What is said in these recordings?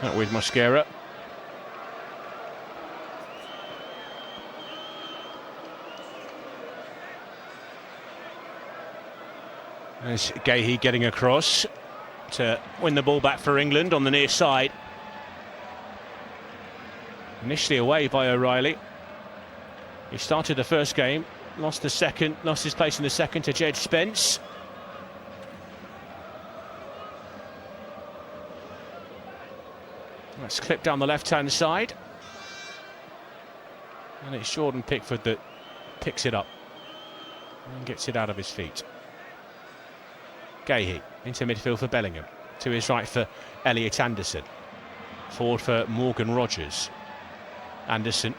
Out with Mosquera. There's Gahey getting across to win the ball back for England on the near side. Initially away by O'Reilly. He started the first game, lost the second, lost his place in the second to Jed Spence. That's clipped down the left-hand side. And it's Jordan Pickford that picks it up and gets it out of his feet. Gahey into midfield for Bellingham. To his right for Elliot Anderson. Forward for Morgan Rogers. Anderson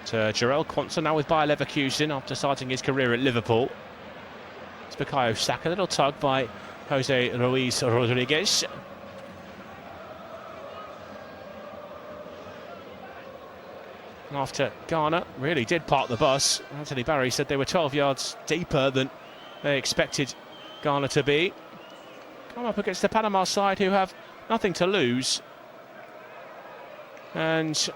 to Jarell Quansah, now with Bayer Leverkusen after starting his career at Liverpool. It's Bukayo Saka, a little tug by Jose Ruiz Rodriguez. After Ghana really did park the bus, Anthony Barry said they were 12 yards deeper than they expected Ghana to be. Come up against the Panama side who have nothing to lose and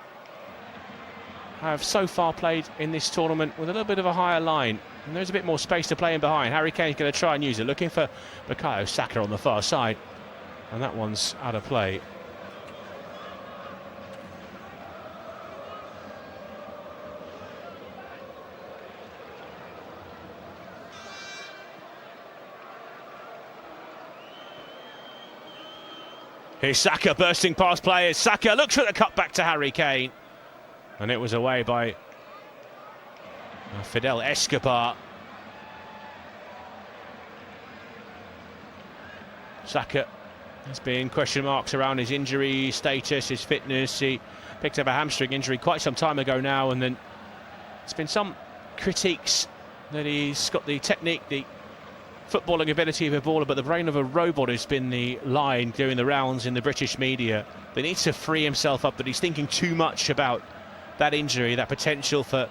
have so far played in this tournament with a little bit of a higher line, and there's a bit more space to play in behind. Harry Kane's going to try and use it, looking for Bukayo Saka on the far side, and that one's out of play. Here's Saka bursting past players. Saka looks for the cut back to Harry Kane. And it was away by Fidel Escobar. Saka has been question marks around his injury status, his fitness. He picked up a hamstring injury quite some time ago now, and then there's been some critiques that he's got the technique, the footballing ability of a baller, but the brain of a robot has been the line doing the rounds in the British media. He needs to free himself up, but he's thinking too much about that injury, that potential for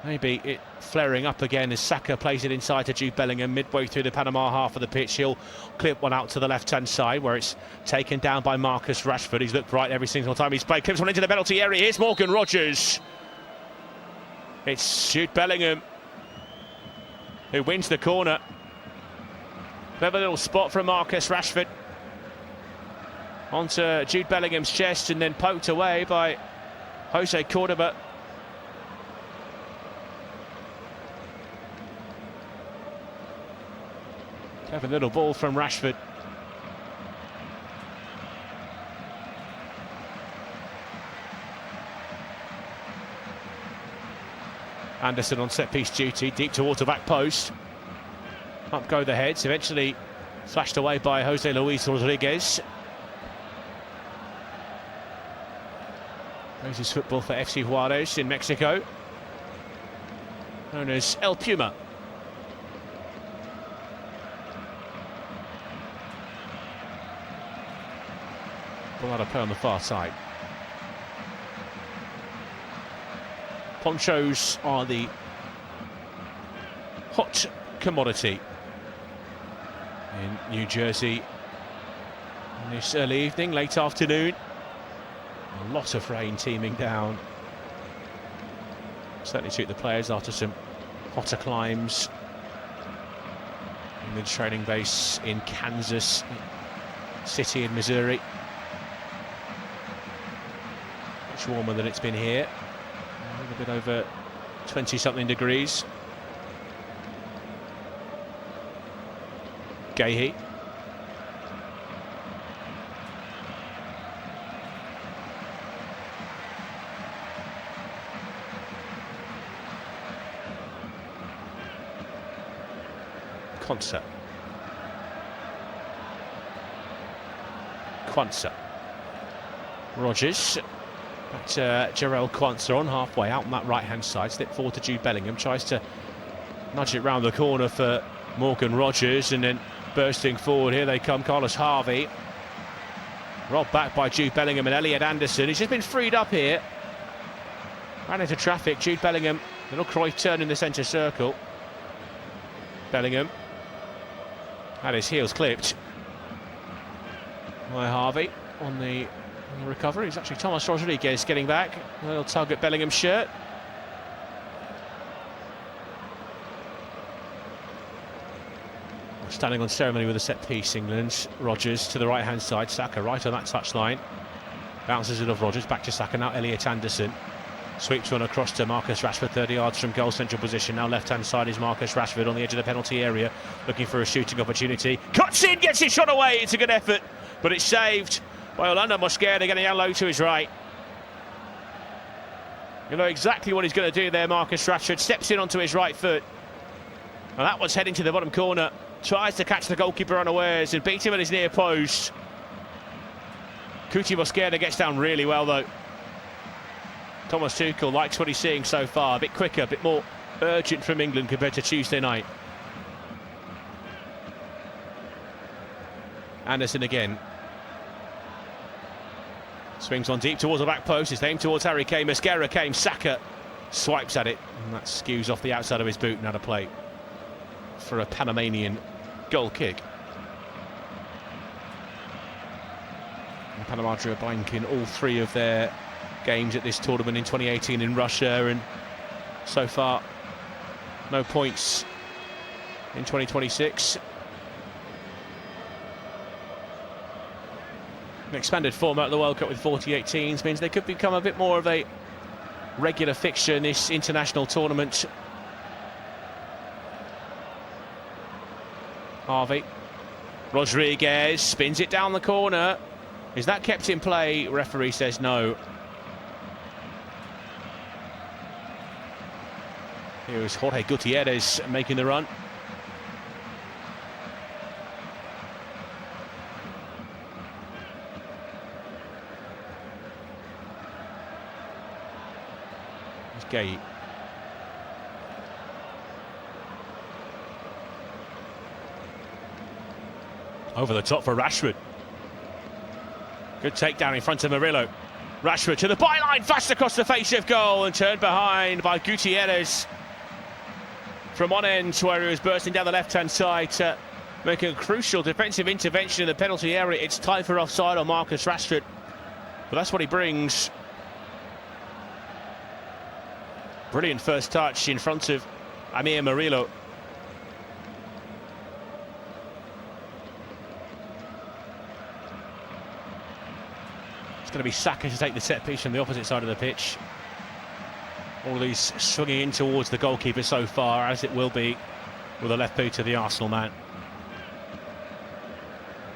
maybe it flaring up again as Saka plays it inside to Jude Bellingham midway through the Panama half of the pitch. He'll clip one out to the left-hand side where it's taken down by Marcus Rashford. He's looked right every single time he's played. Clips one into the penalty area. Here's Morgan Rogers. It's Jude Bellingham who wins the corner. Clever little spot from Marcus Rashford onto Jude Bellingham's chest and then poked away by Jose Cordoba. Clever little ball from Rashford. Anderson on set-piece duty, deep towards the back post. Up go the heads, eventually flashed away by Jose Luis Rodriguez. Plays his football for FC Juarez in Mexico, known as El Puma. Ball out of play on the far side. Ponchos are the hot commodity in New Jersey in this early evening, late afternoon. A lot of rain teeming down. Certainly suit the players after some hotter climbs. England training base in Kansas City in Missouri. Much warmer than it's been here. A little bit over 20-something degrees. Gahey. Quansah. Rogers. Back to Jarell Quansah on halfway out on that right-hand side. Slip forward to Jude Bellingham. Tries to nudge it round the corner for Morgan Rogers, and then bursting forward, here they come, Carlos Harvey. Robbed back by Jude Bellingham and Elliot Anderson. He's just been freed up here. Ran into traffic. Jude Bellingham, little Cruyff turn in the centre circle. Bellingham had his heels clipped by Harvey. on the recovery. It's actually Thomas Rodriguez getting back. A little tug at Bellingham's shirt. Standing on ceremony with a set piece, England. Rodgers to the right hand side, Saka right on that touchline. Bounces it off Rodgers, back to Saka, now Elliot Anderson. Sweeps one across to Marcus Rashford, 30 yards from goal central position. Now left hand side is Marcus Rashford on the edge of the penalty area, looking for a shooting opportunity. Cuts in, gets his shot away, it's a good effort, but it's saved by Orlando Mosquera, getting down low to his right. You know exactly what he's going to do there, Marcus Rashford. Steps in onto his right foot. And that one's heading to the bottom corner. Tries to catch the goalkeeper unawares and beat him at his near post. Kuti Mosquera gets down really well though. Thomas Tuchel likes what he's seeing so far. A bit quicker, a bit more urgent from England compared to Tuesday night. Anderson again. Swings on deep towards the back post. It's aimed towards Harry Kane. Mosquera came. Saka swipes at it. And that skews off the outside of his boot and out of play for a Panamanian goal kick. And Panama drew a blank in all three of their games at this tournament in 2018 in Russia, and so far no points in 2026. An expanded format of the World Cup with 48 teams means they could become a bit more of a regular fixture in this international tournament. Harvey. Rodriguez spins it down the corner. Is that kept in play? Referee says no. Here is Jorge Gutierrez making the run. It's Gay. Over the top for Rashford. Good takedown in front of Murillo. Rashford to the byline, fast across the face of goal and turned behind by Gutierrez from one end where he was bursting down the left-hand side to make a crucial defensive intervention in the penalty area. It's tight for offside on Marcus Rashford, but that's what he brings. Brilliant first touch in front of Amir Murillo. It's going to be Saka to take the set piece from the opposite side of the pitch. All these swinging in towards the goalkeeper so far, as it will be with the left boot of the Arsenal man.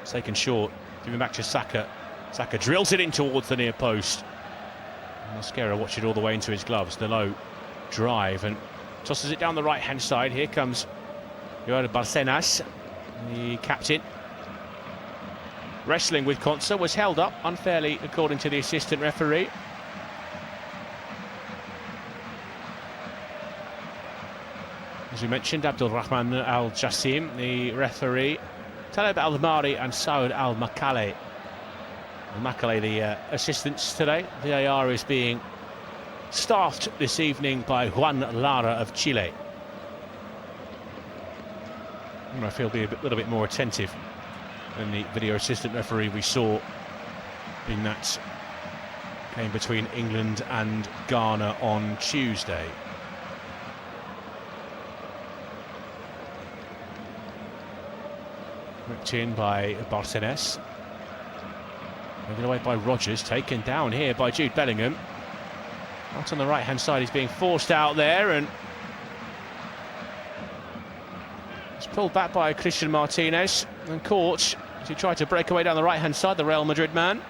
It's taken short, giving back to Saka. Saka drills it in towards the near post. Mosquera watched it all the way into his gloves. The low drive and tosses it down the right hand side. Here comes Joao Barcenas, the captain. Wrestling with Konsa, was held up unfairly according to the assistant referee. As we mentioned, Abdulrahman Al Jassim, the referee, Taleb Al Mari and Saud Al Makale. Makale, the assistants today. VAR is being staffed this evening by Juan Lara of Chile. I feel be a little bit more attentive than the video assistant referee we saw in that game between England and Ghana on Tuesday. Ripped in by Barcenas. Moving away by Rodgers, taken down here by Jude Bellingham. Out on the right hand side, he's being forced out there and it's pulled back by Christian Martinez and caught as he tried to break away down the right hand side, the Real Madrid man.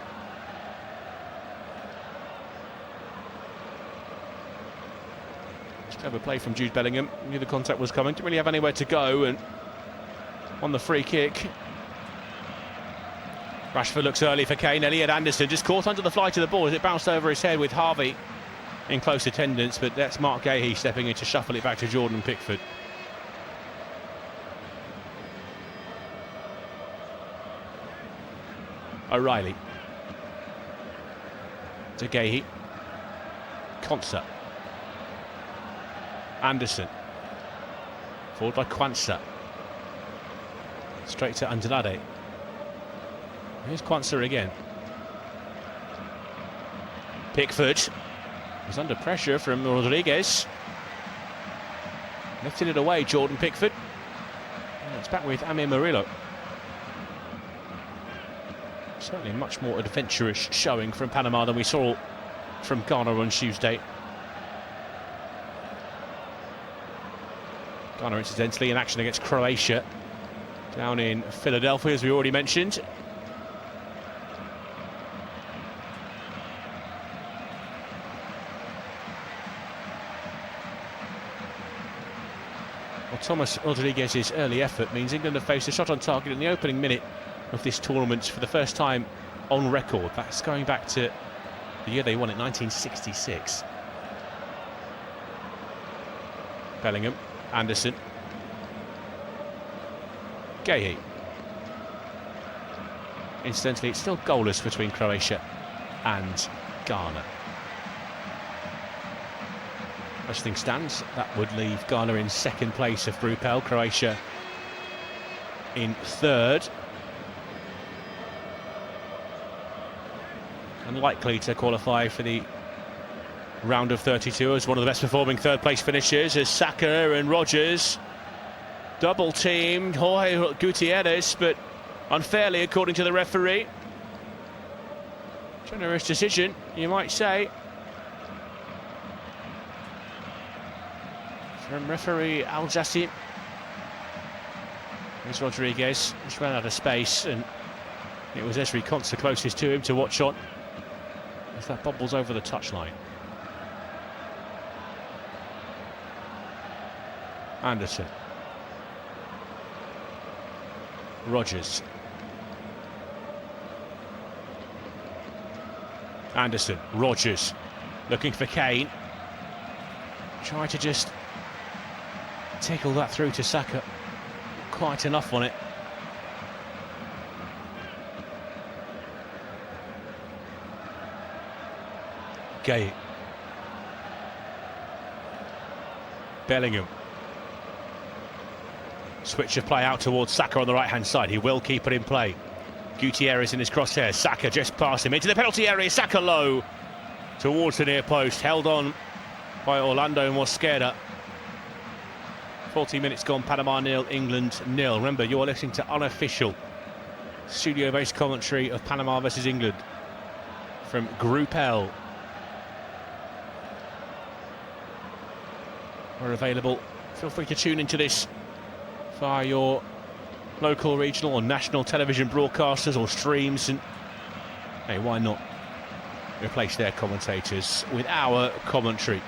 Just clever play from Jude Bellingham, knew the contact was coming, didn't really have anywhere to go, and on the free kick Rashford looks early for Kane. Elliot Anderson just caught under the flight of the ball as it bounced over his head with Harvey in close attendance, but that's Mark Gahey stepping in to shuffle it back to Jordan Pickford. O'Reilly to Gahey. Konsa. Anderson. Forward by Kwanzaa. Straight to Andrade. Here's Kwanzaa again. Pickford was under pressure from Rodriguez. Lifted it away, Jordan Pickford. And it's back with Amir Murillo. Certainly a much more adventurous showing from Panama than we saw from Ghana on Tuesday. Ghana, incidentally, in action against Croatia down in Philadelphia, as we already mentioned. Well, Thomas Rodriguez's early effort means England have faced a shot on target in the opening minute of this tournament for the first time on record. That's going back to the year they won it, 1966. Bellingham, Anderson, Gueye. Incidentally, it's still goalless between Croatia and Ghana. As things stands, that would leave Ghana in second place of Group L, Croatia in third. Unlikely to qualify for the round of 32 as one of the best performing third place finishers as Saka and Rodgers double teamed Jorge Gutierrez, but unfairly according to the referee. Generous decision, you might say, from referee Al Jassim. Here's Rodriguez, just ran out of space, and it was Esri Konsa closest to him to watch on as that bobbles over the touchline. Anderson, Rodgers, Anderson, Rodgers, looking for Kane. Try to just tickle that through to Saka. Not quite enough on it. Gueye. Bellingham. Switch of play out towards Saka on the right-hand side. He will keep it in play. Gutierrez in his crosshairs. Saka just past him into the penalty area. Saka low towards the near post. Held on by Orlando Mosquera. 40 minutes gone. Panama 0, England 0. Remember, you're listening to unofficial studio-based commentary of Panama versus England from Group L. We're available. Feel free to tune into this via your local, regional or national television broadcasters or streams, and hey, why not replace their commentators with our commentary?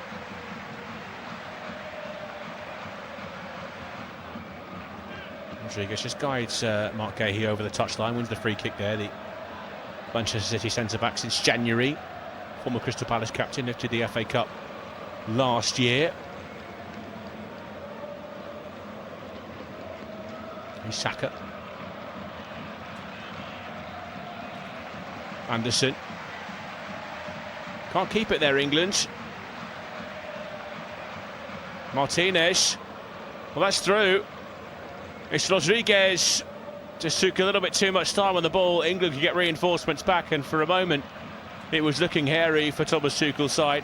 Rodriguez just guides Mark Gueye over the touchline, wins the free kick there. The Manchester City centre-back since January, former Crystal Palace captain, lifted the FA Cup last year. Saka. Anderson. Can't keep it there, England. Martinez. Well, that's through. It's Rodriguez. Just took a little bit too much time on the ball. England could get reinforcements back, and for a moment it was looking hairy for Thomas Tuchel's side.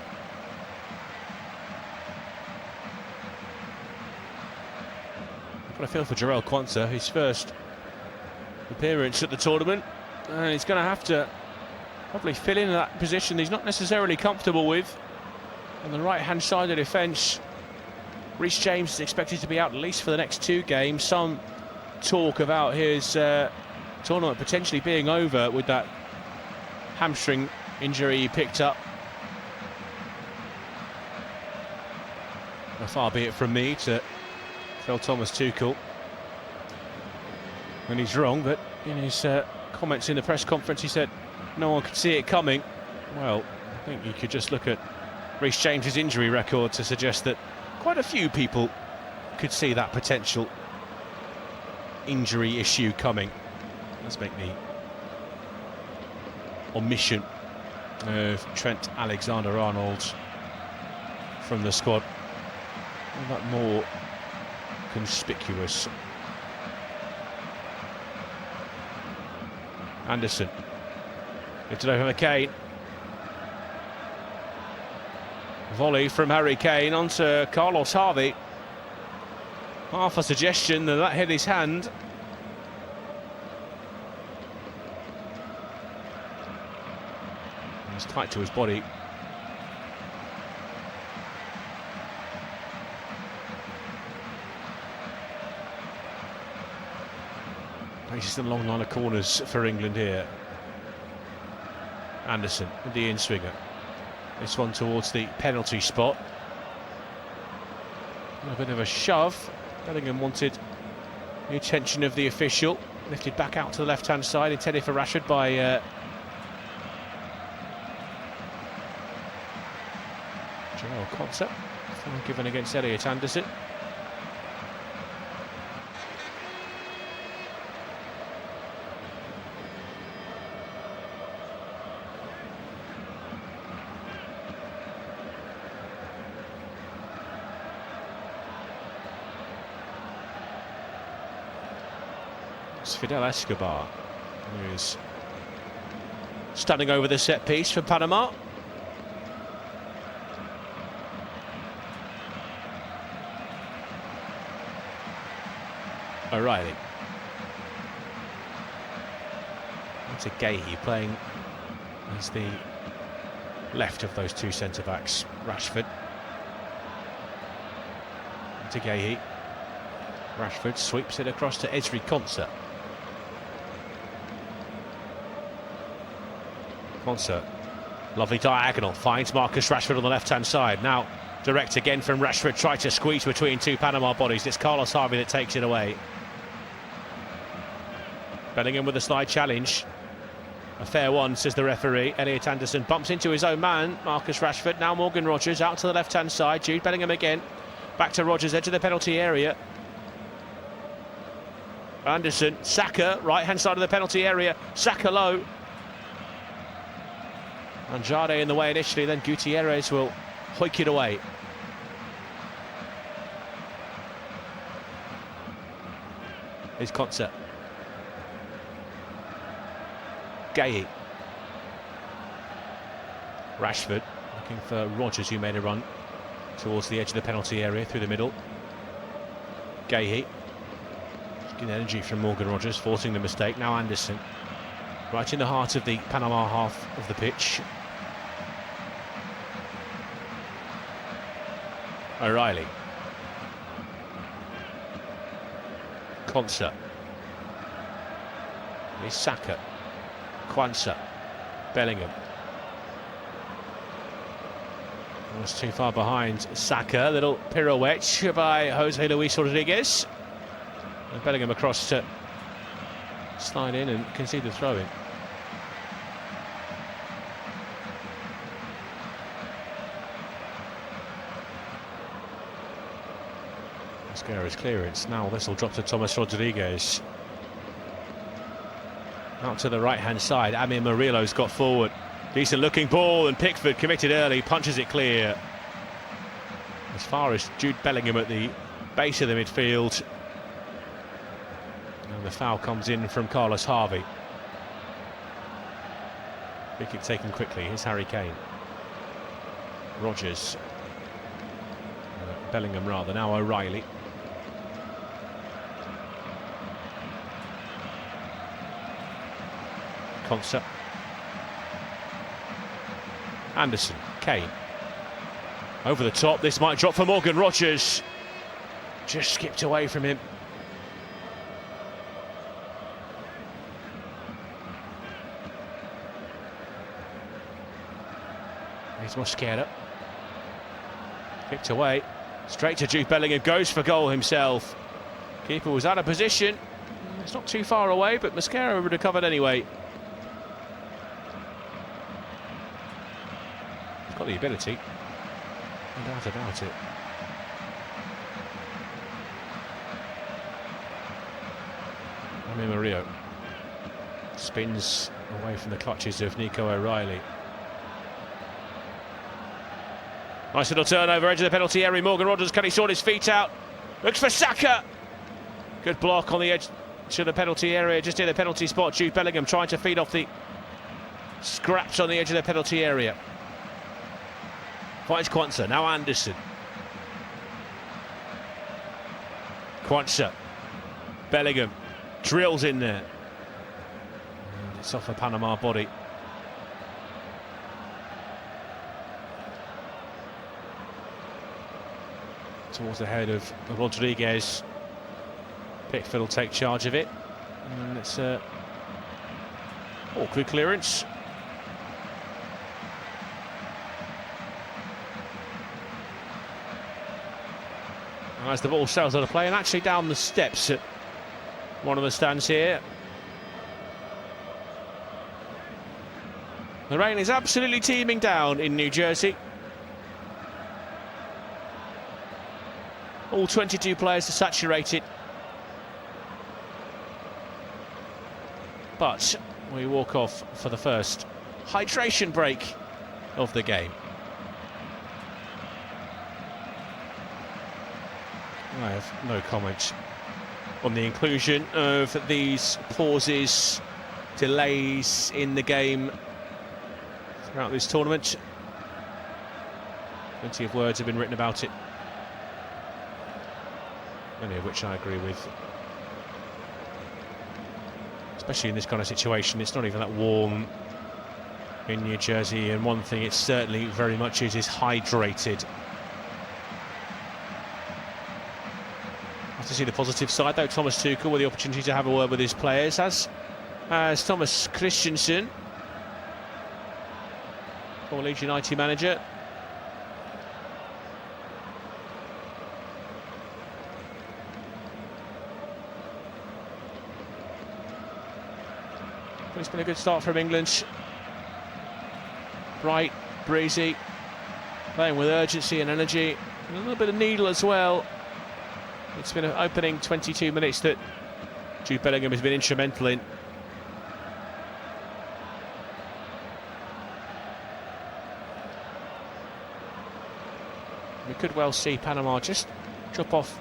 I feel for Jarell Quansah, his first appearance at the tournament, and he's going to have to probably fill in that position he's not necessarily comfortable with. On the right-hand side of the defence, Reece James is expected to be out at least for the next 2 games. Some talk about his tournament potentially being over with that hamstring injury he picked up. Far be it from me to tell Thomas Tuchel when he's wrong, but in his comments in the press conference he said no one could see it coming. Well, I think you could just look at Reece James's injury record to suggest that quite a few people could see that potential injury issue coming. Let's make the omission of Trent Alexander-Arnold from the squad a lot more conspicuous. Anderson lifted over Kane. Volley from Harry Kane onto Carlos Harvey. Half a suggestion that hit his hand. It's tight to his body. Places a long line of corners for England here. Anderson with the in-swinger. This one towards the penalty spot. A bit of a shove. Bellingham wanted the attention of the official. Lifted back out to the left-hand side, intended for Rashford by Joel Concept. Given against Elliot Anderson. It's Fidel Escobar, who is standing over the set piece for Panama. O'Reilly. It's a Gahey playing as the left of those two centre-backs. Rashford. To Gahey. Rashford sweeps it across to Ezri Konsa. Konsa, lovely diagonal, finds Marcus Rashford on the left-hand side. Now direct again from Rashford, try to squeeze between two Panama bodies. It's Carlos Harvey that takes it away. Bellingham with a slide challenge. A fair one, says the referee. Elliot Anderson bumps into his own man, Marcus Rashford. Now Morgan Rogers out to the left-hand side. Jude Bellingham again. Back to Rogers, edge of the penalty area. Anderson, Saka, right-hand side of the penalty area. Saka low. Andrade in the way initially, then Gutierrez will hoik it away. Here's Konsa. Gahey. Rashford looking for Rogers, who made a run towards the edge of the penalty area through the middle. Gahey. Getting energy from Morgan Rogers, forcing the mistake. Now Anderson. Right in the heart of the Panama half of the pitch. O'Reilly. Konsa. Here's Saka. Kwanzaa. Bellingham. Was too far behind Saka. Little pirouette by Jose Luis Rodriguez. And Bellingham across to slide in and concede the throw-in. Mascara's clearance. Now this will drop to Thomas Rodriguez. Out to the right-hand side. Amir Murillo's got forward. Decent looking ball, and Pickford committed early, punches it clear. As far as Jude Bellingham at the base of the midfield. And the foul comes in from Carlos Harvey. Free kick taken quickly. Here's Harry Kane. Rogers. Bellingham rather. Now O'Reilly. Konsa. Anderson. Kane. Over the top. This might drop for Morgan Rogers. Just skipped away from him. Here's Mosquera. Kicked away. Straight to Jude Bellingham. Goes for goal himself. Keeper was out of position. It's not too far away, but Mosquera would have covered anyway. He's got the ability. No doubt about it. Amir Murillo spins away from the clutches of Nico O'Reilly. Nice little turnover, edge of the penalty area. Morgan Rogers, can he sort his feet out? Looks for Saka. Good block on the edge to the penalty area, just near the penalty spot. Jude Bellingham trying to feed off the scraps on the edge of the penalty area. Finds Kwanzaa, now Anderson. Kwanzaa. Bellingham drills in there. And it's off a Panama body. Towards the head of Rodriguez. Pickford will take charge of it. And it's a awkward clearance. As the ball sails out of play, and actually down the steps at one of the stands here. The rain is absolutely teeming down in New Jersey. All 22 players are saturated. But we walk off for the first hydration break of the game. I have no comment on the inclusion of these pauses, delays in the game throughout this tournament. Plenty of words have been written about it, many of which I agree with. Especially in this kind of situation, it's not even that warm in New Jersey, and one thing it certainly very much is hydrated. To see the positive side though, Thomas Tuchel with the opportunity to have a word with his players, as Thomas Christensen, former Leeds United manager. But it's been a good start from England. Bright, breezy, playing with urgency and energy, and a little bit of needle as well. It's been an opening 22 minutes that Jude Bellingham has been instrumental in. We could well see Panama just drop off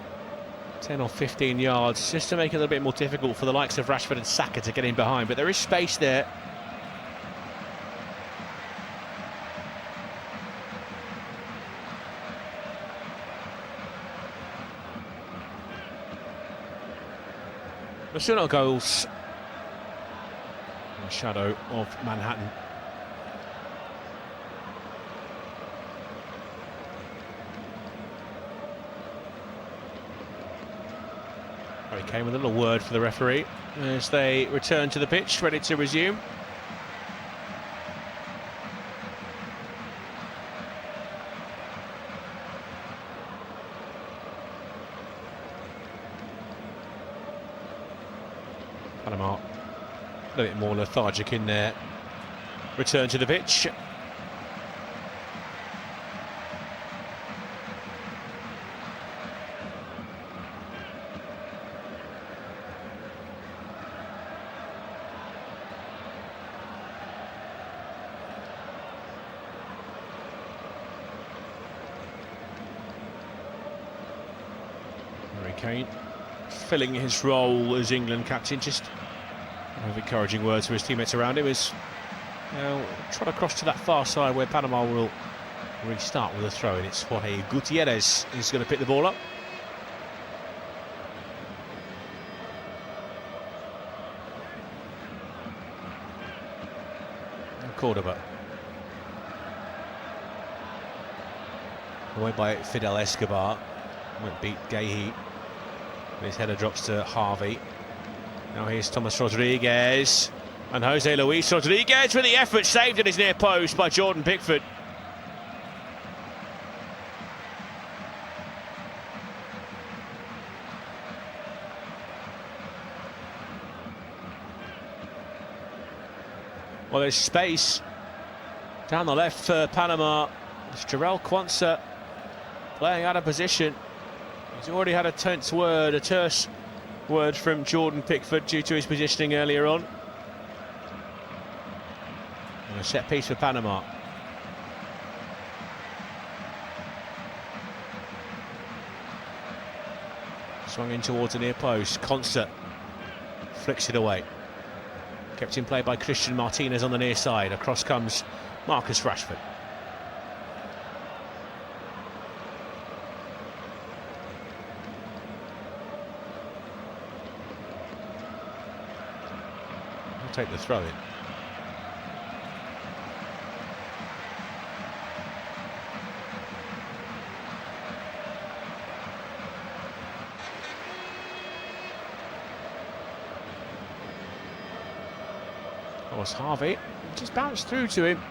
10 or 15 yards just to make it a little bit more difficult for the likes of Rashford and Saka to get in behind, but there is space there. Still no goals in the shadow of Manhattan. Harry Kane with a little word for the referee as they return to the pitch, ready to resume. Panama a little bit more lethargic in their return to the pitch. Harry Kane filling his role as England captain, just encouraging words for his teammates around him as now trot across to that far side where Panama will restart with a throw, and it's Jorge Gutierrez who's going to pick the ball up. And Cordoba away by Fidel Escobar, went beat Gahey. His header drops to Harvey. Now here's Thomas Rodriguez. And Jose Luis Rodriguez with the effort, saved at his near post by Jordan Pickford. Well, there's space down the left for Panama. It's Jarrell Kwanzaa playing out of position. He's already had a terse word from Jordan Pickford due to his positioning earlier on. And a set piece for Panama. Swung in towards the near post. Kwanzaa flicks it away. Kept in play by Christian Martinez on the near side. Across comes Marcus Rashford. He'll take the throw in. That was Harvey. Just bounced through to him.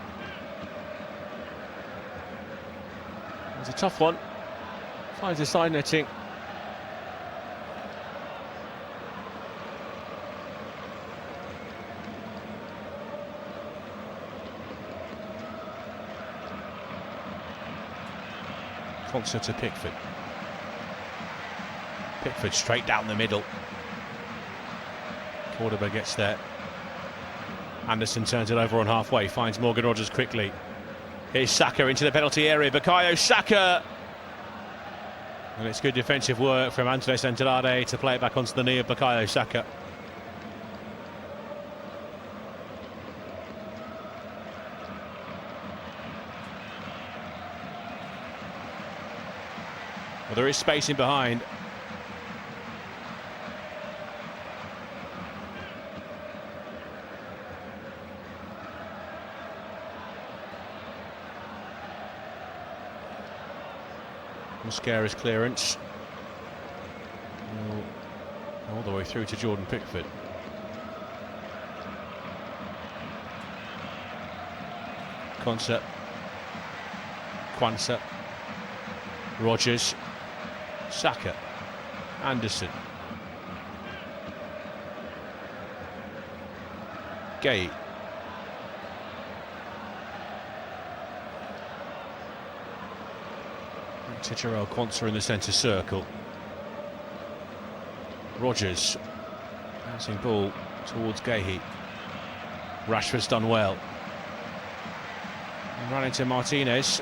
It was a tough one. Finds the side netting. Concert to Pickford. Pickford straight down the middle. Cordoba gets there. Anderson turns it over on halfway, finds Morgan Rogers quickly. Here's Saka into the penalty area. Bukayo Saka. And it's good defensive work from Andres Andrade to play it back onto the knee of Bukayo Saka. Well, there is space in behind. Mosquera's clearance. All the way through to Jordan Pickford. Quansah. Rogers. Saka. Anderson. Gay. To Jarrell Quansah in the centre circle. Rogers. Bouncing ball towards Gahey. Rashford's done well. And run into Martinez.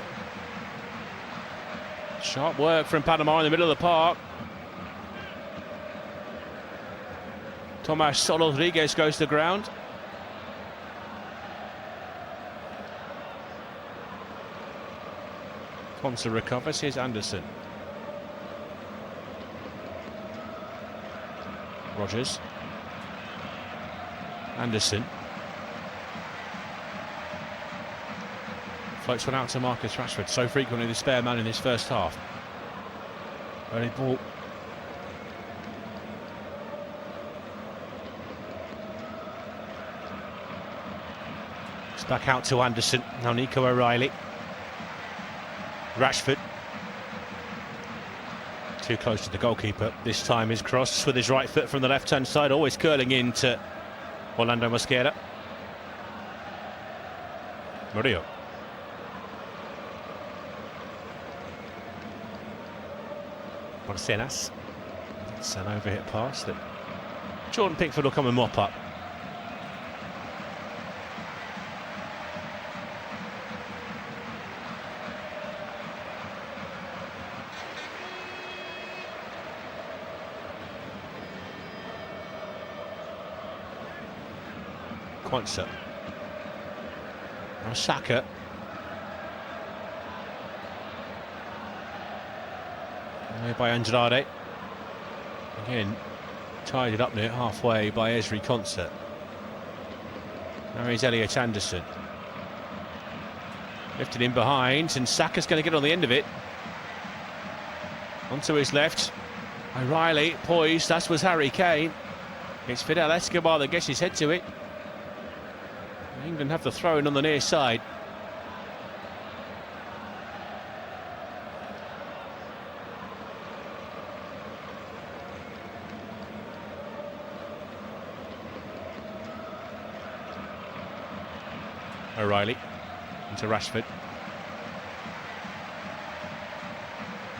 Sharp work from Panama in the middle of the park. Tomas Rodriguez goes to the ground. Quansah recovers. Here's Anderson. Rogers. Anderson. Floats one out to Marcus Rashford. So frequently the spare man in this first half. Early ball. It's back out to Anderson. Now Nico O'Reilly. Rashford. Too close to the goalkeeper. This time his cross with his right foot from the left-hand side, always curling into Orlando Mosquera. Murillo. Marcenas. It's an overhit pass that Jordan Pickford will come and mop up. Quansah. Now Saka. By Andrade. Again, tied up near halfway by Ezri Quansah. Now here's Elliot Anderson. Lifted in behind, and Saka's going to get on the end of it. Onto his left. O'Reilly poised, that was Harry Kane. It's Fidel Escobar that gets his head to it. England have the throw in on the near side. O'Reilly into Rashford.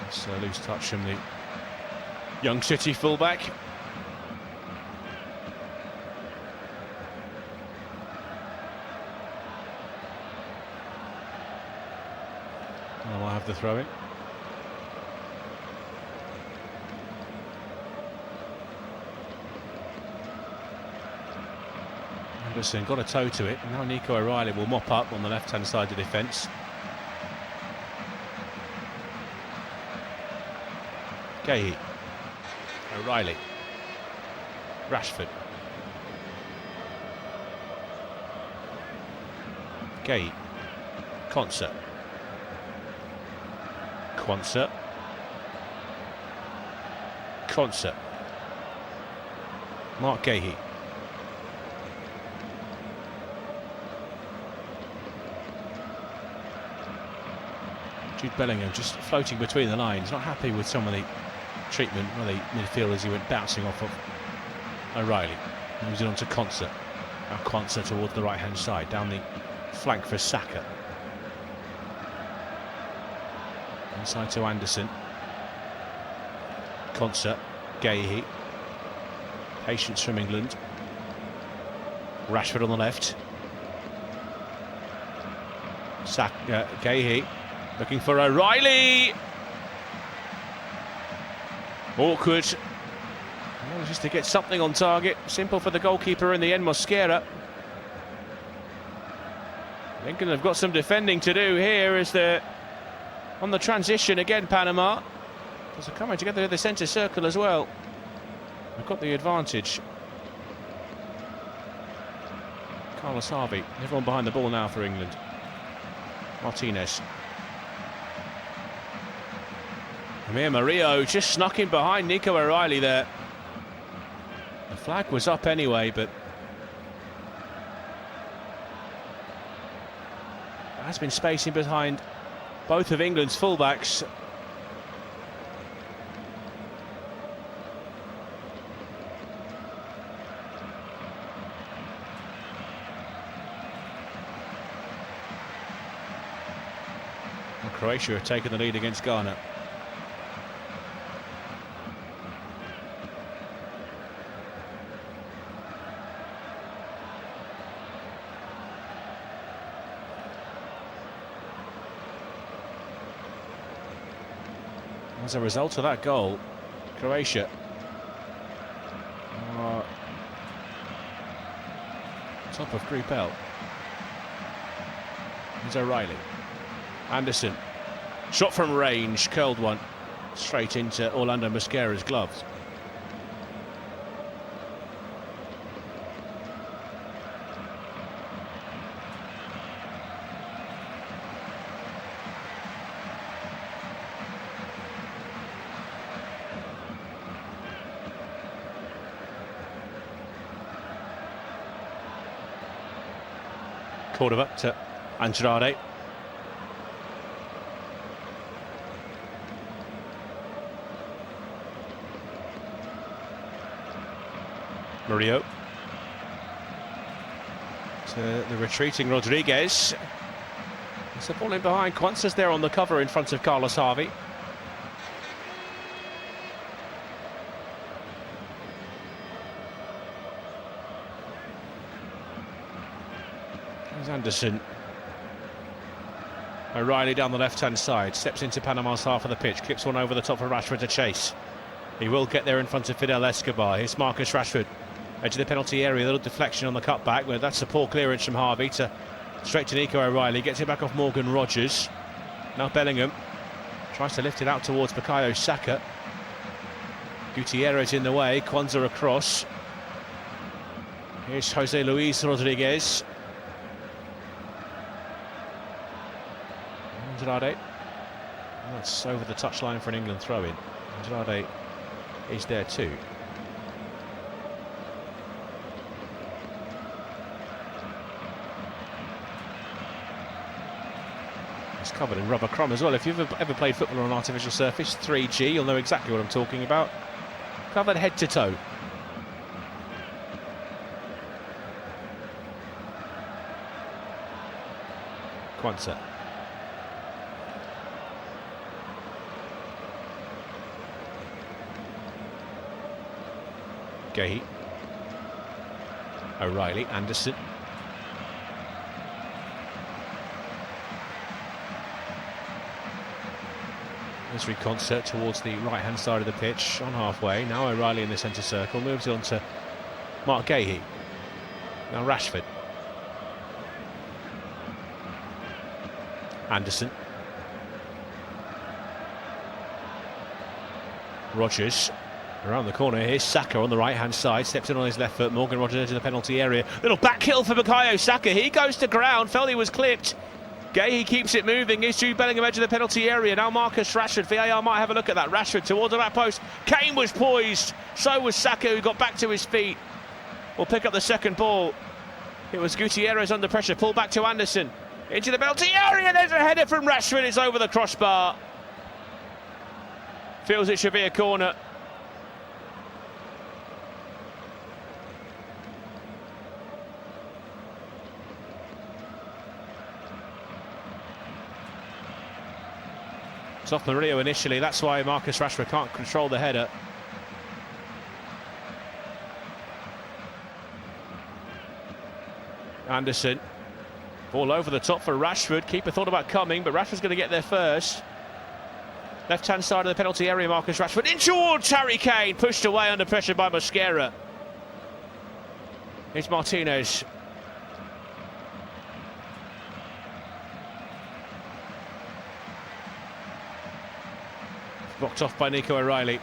It's a loose touch from the young City fullback. And we'll have the throw in. Anderson got a toe to it. Now Nico O'Reilly will mop up on the left-hand side of the defence. Gahey. O'Reilly. Rashford. Gay. Concert. Concert. Concert. Mark Gahey. Jude Bellingham just floating between the lines, not happy with some of the treatment of the midfielders he went bouncing off of. O'Reilly moves it on to Concert. Now Concert towards the right hand side, down the flank for Saka. Inside to Anderson. Concert. Gahey. Patience from England. Rashford on the left. Gahey looking for O'Reilly. Awkward. Manages to get something on target. Simple for the goalkeeper in the end, Mosquera. England have got some defending to do here as they're on the transition again, Panama. They're coming together in the centre circle as well. They've got the advantage. Carlos Harvey, everyone behind the ball now for England. Martinez. Michael Murillo just snuck in behind Nico O'Reilly there. The flag was up anyway, but there has been spacing behind both of England's fullbacks. And Croatia have taken the lead against Ghana. As a result of that goal, Croatia are top of Group L. Here's O'Reilly. Anderson. Shot from range, curled one straight into Orlando Mosquera's gloves. Cordova to Andrade. Murillo. To the retreating Rodriguez. There's a ball in behind. Quanza's there on the cover in front of Carlos Harvey. Anderson. O'Reilly down the left-hand side, steps into Panama's half of the pitch, clips one over the top for Rashford to chase. He will get there in front of Fidel Escobar. Here's Marcus Rashford, edge of the penalty area, a little deflection on the cutback, but that's a poor clearance from Harvey to straight to Nico O'Reilly, gets it back off Morgan Rogers. Now Bellingham tries to lift it out towards Bukayo Saka. Gutierrez in the way, Quanza across. Here's Jose Luis Rodriguez. Andrade. That's over the touchline for an England throw-in. Andrade is there too. It's covered in rubber crumb as well. If you've ever played football on an artificial surface, 3G, you'll know exactly what I'm talking about. Covered head to toe. Quanza. Gahey. O'Reilly, Anderson. As we concert towards the right-hand side of the pitch, on halfway. Now O'Reilly in the centre circle, moves on to Mark Gahey. Now Rashford. Anderson. Rogers. Around the corner, here's Saka on the right-hand side, steps in on his left foot. Morgan Rogers into the penalty area. Little back heel for Bukayo Saka. He goes to ground, felt he was clipped. Gahey keeps it moving. Here's Jude Bellingham edge of the penalty area. Now Marcus Rashford. VAR might have a look at that. Rashford towards the back post. Kane was poised. So was Saka, who got back to his feet. Will pick up the second ball. It was Gutierrez under pressure. Pull back to Anderson. Into the penalty area. There's a header from Rashford. It's over the crossbar. Feels it should be a corner. It's off Murillo initially, that's why Marcus Rashford can't control the header. Anderson, ball over the top for Rashford. Keeper thought about coming, but Rashford's going to get there first. Left-hand side of the penalty area, Marcus Rashford in towards Harry Kane, pushed away under pressure by Mosquera. It's Martinez. Blocked off by Nico O'Reilly.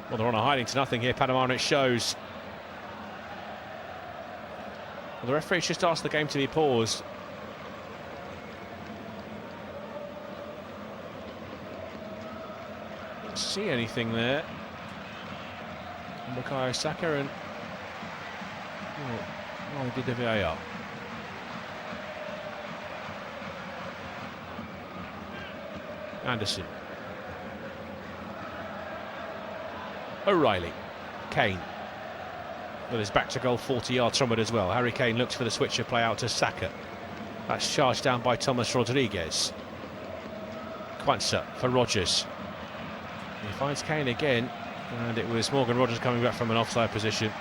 Well, they're on a hiding to nothing here, Panama, and it shows. Well, the referee's just asked the game to be paused. Don't see anything there. Bukayo Saka and... Oh, he did the VAR. Anderson. O'Reilly. Kane. Well, he's back to goal 40 yards from it as well. Harry Kane looks for the switch of play out to Saka. That's charged down by Thomas Rodriguez. Quansah for Rogers. He finds Kane again, and it was Morgan Rogers coming back from an offside position.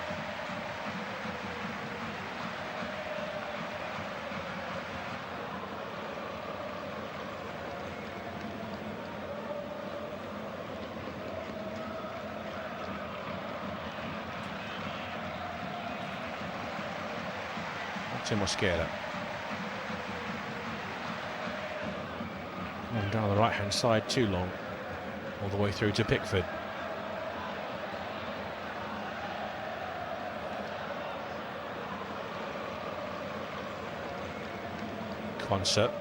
Mosquera. And down the right hand side too long, all the way through to Pickford. Quansah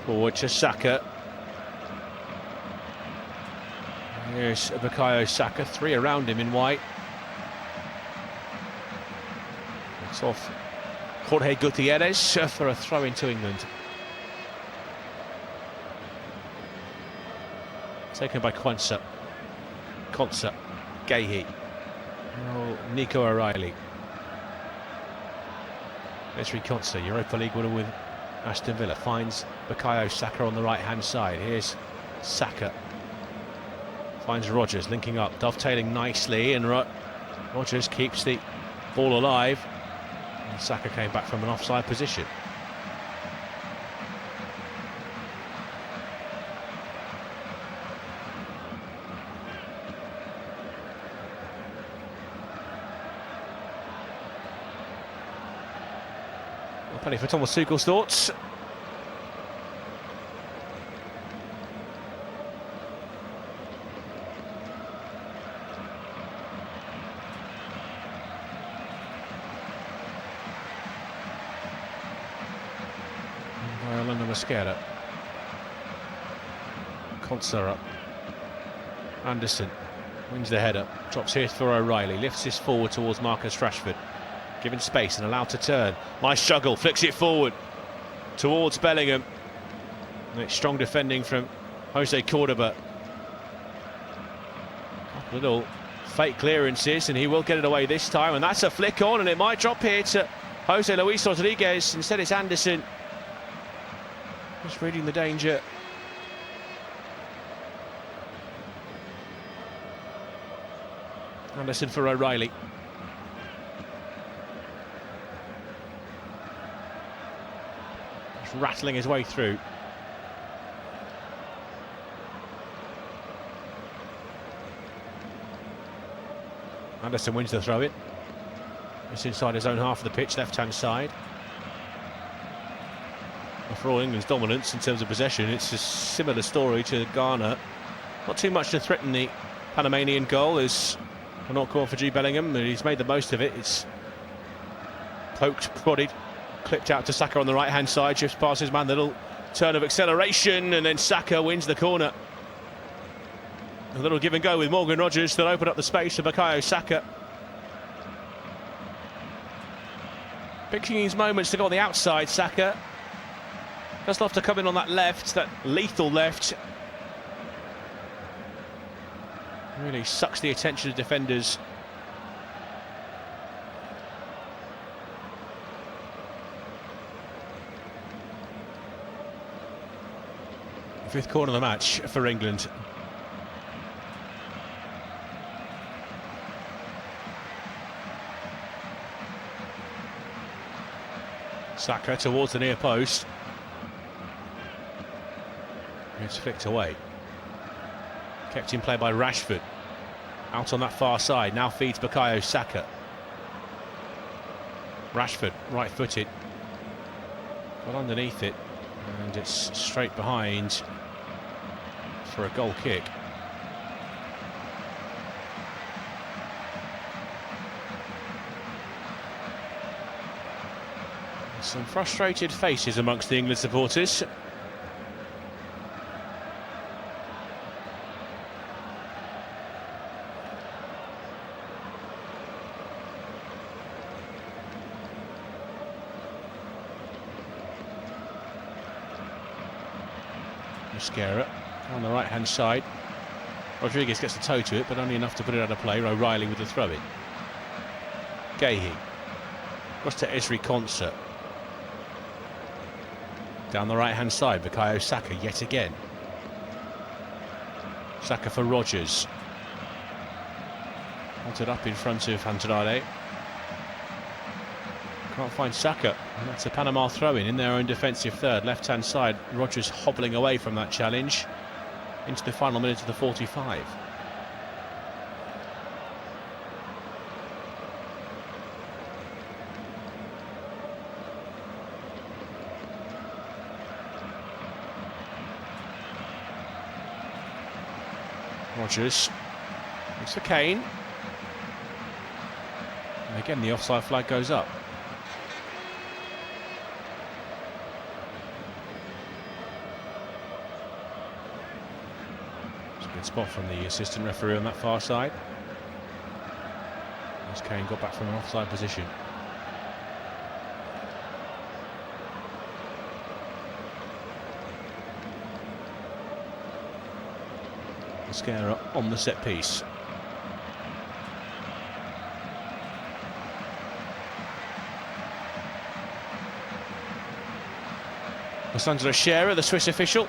forward to Saka. Here's Bukayo Saka, three around him in white. It's off Jorge Gutierrez for a throw into England. Taken by Quansah. Gahey. Oh, Nico O'Reilly. Esri Quansah, Europa League winner with Aston Villa, finds Bukayo Saka on the right hand side. Here's Saka. Finds Rogers linking up, dovetailing nicely, and Rogers keeps the ball alive. And Saka came back from an offside position. Well, penny for Thomas Tuchel's thoughts. Mosquera. Quansah up. Anderson wins the header, drops here for O'Reilly, lifts this forward towards Marcus Rashford, given space and allowed to turn. Nice struggle, flicks it forward towards Bellingham. And it's strong defending from Jose Cordoba. Little fake clearances, and he will get it away this time, and that's a flick on, and it might drop here to Jose Luis Rodriguez. Instead it's Anderson. Just reading the danger. Anderson for O'Reilly. Just rattling his way through. Anderson wins the throw-in. It's inside his own half of the pitch, left-hand side. For all England's dominance in terms of possession, it's a similar story to Ghana. Not too much to threaten the Panamanian goal. There's a not call for Jude Bellingham, and he's made the most of it. It's poked, prodded, clipped out to Saka on the right-hand side, just past his man, the little turn of acceleration, and then Saka wins the corner. A little give and go with Morgan Rogers that opened up the space for Bukayo Saka. Picking his moments to go on the outside, Saka. Just have to come in on that left, that lethal left. Really sucks the attention of defenders. Fifth corner of the match for England. Saka towards the near post. It's flicked away. Kept in play by Rashford. Out on that far side, now feeds Bukayo Saka. Rashford, right-footed. Got underneath it, and it's straight behind for a goal kick. Some frustrated faces amongst the England supporters. Mascara on the right hand side. Rodriguez gets a toe to it, but only enough to put it out of play. O'Reilly with the throw in. Gahey across to Esri Konsa. Down the right hand side, Bukayo Saka yet again. Saka for Rogers. Wanted up in front of Andrade. Can't find Saka, and that's a Panama throw-in in their own defensive third, left-hand side. Rogers hobbling away from that challenge into the final minute of the 45. Rogers looks for Kane, and again the offside flag goes up. Spot from the assistant referee on that far side as Kane got back from an offside position. Mascara on the set piece. Alessandro Scherer, the Swiss official,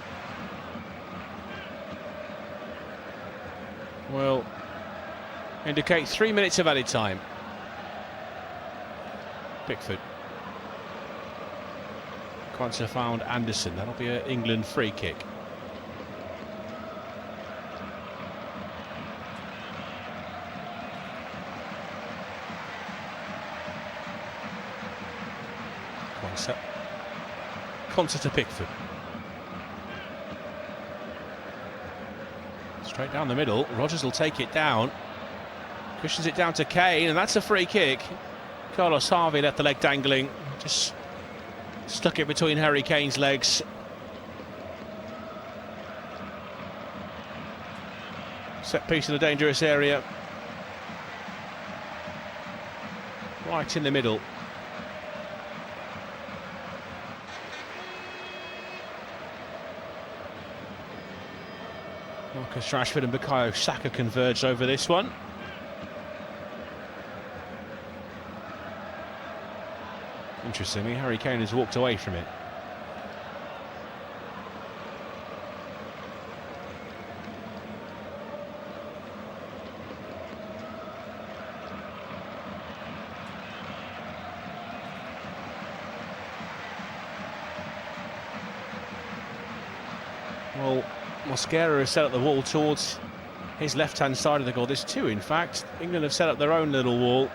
will indicate 3 minutes of added time. Pickford. Kwanzaa found Anderson. That'll be an England free kick. Kwanzaa to Pickford. Straight down the middle. Rogers will take it down. Cushions it down to Kane, and that's a free kick. Carlos Harvey left the leg dangling. Just stuck it between Harry Kane's legs. Set piece in a dangerous area. Right in the middle. Marcus Rashford and Bukayo Saka converged over this one. Interestingly, Harry Kane has walked away from it. Well, Mosquera has set up the wall towards his left-hand side of the goal. There's two, in fact. England have set up their own little wall,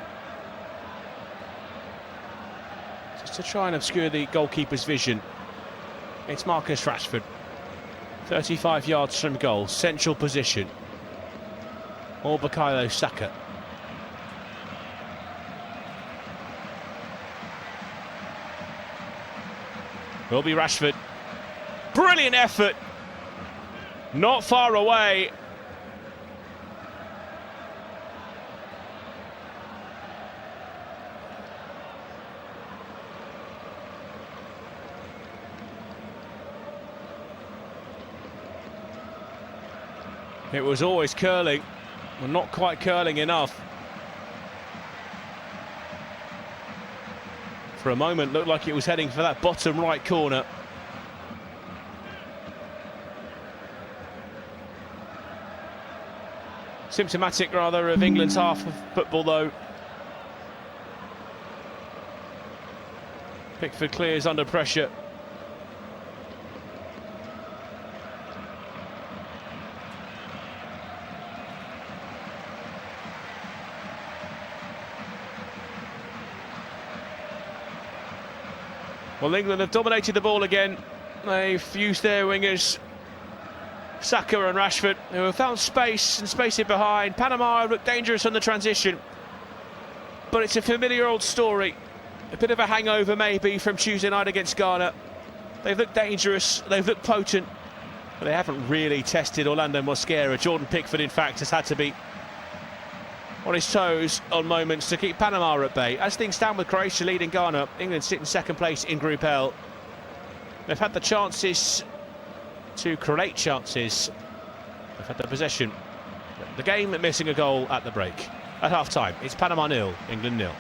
just to try and obscure the goalkeeper's vision. It's Marcus Rashford. 35 yards from goal, central position. Or Bukayo Saka. Will be Rashford. Brilliant effort. Not far away. It was always curling, well, not quite curling enough. For a moment, looked like it was heading for that bottom right corner. Symptomatic, rather, of England's half of football, though. Pickford clears under pressure. Well, England have dominated the ball again. They've used their wingers, Saka and Rashford, who have found space and space it behind. Panama looked dangerous on the transition, but it's a familiar old story. A bit of a hangover maybe from Tuesday night against Ghana. They've looked dangerous, they've looked potent, but they haven't really tested Orlando Mosquera. Jordan Pickford, in fact, has had to be on his toes on moments to keep Panama at bay. As things stand with Croatia leading Ghana, England sit in second place in Group L. They've had the chances to create chances. They've had the possession. The game missing a goal at the break. At half-time, it's Panama 0, England 0.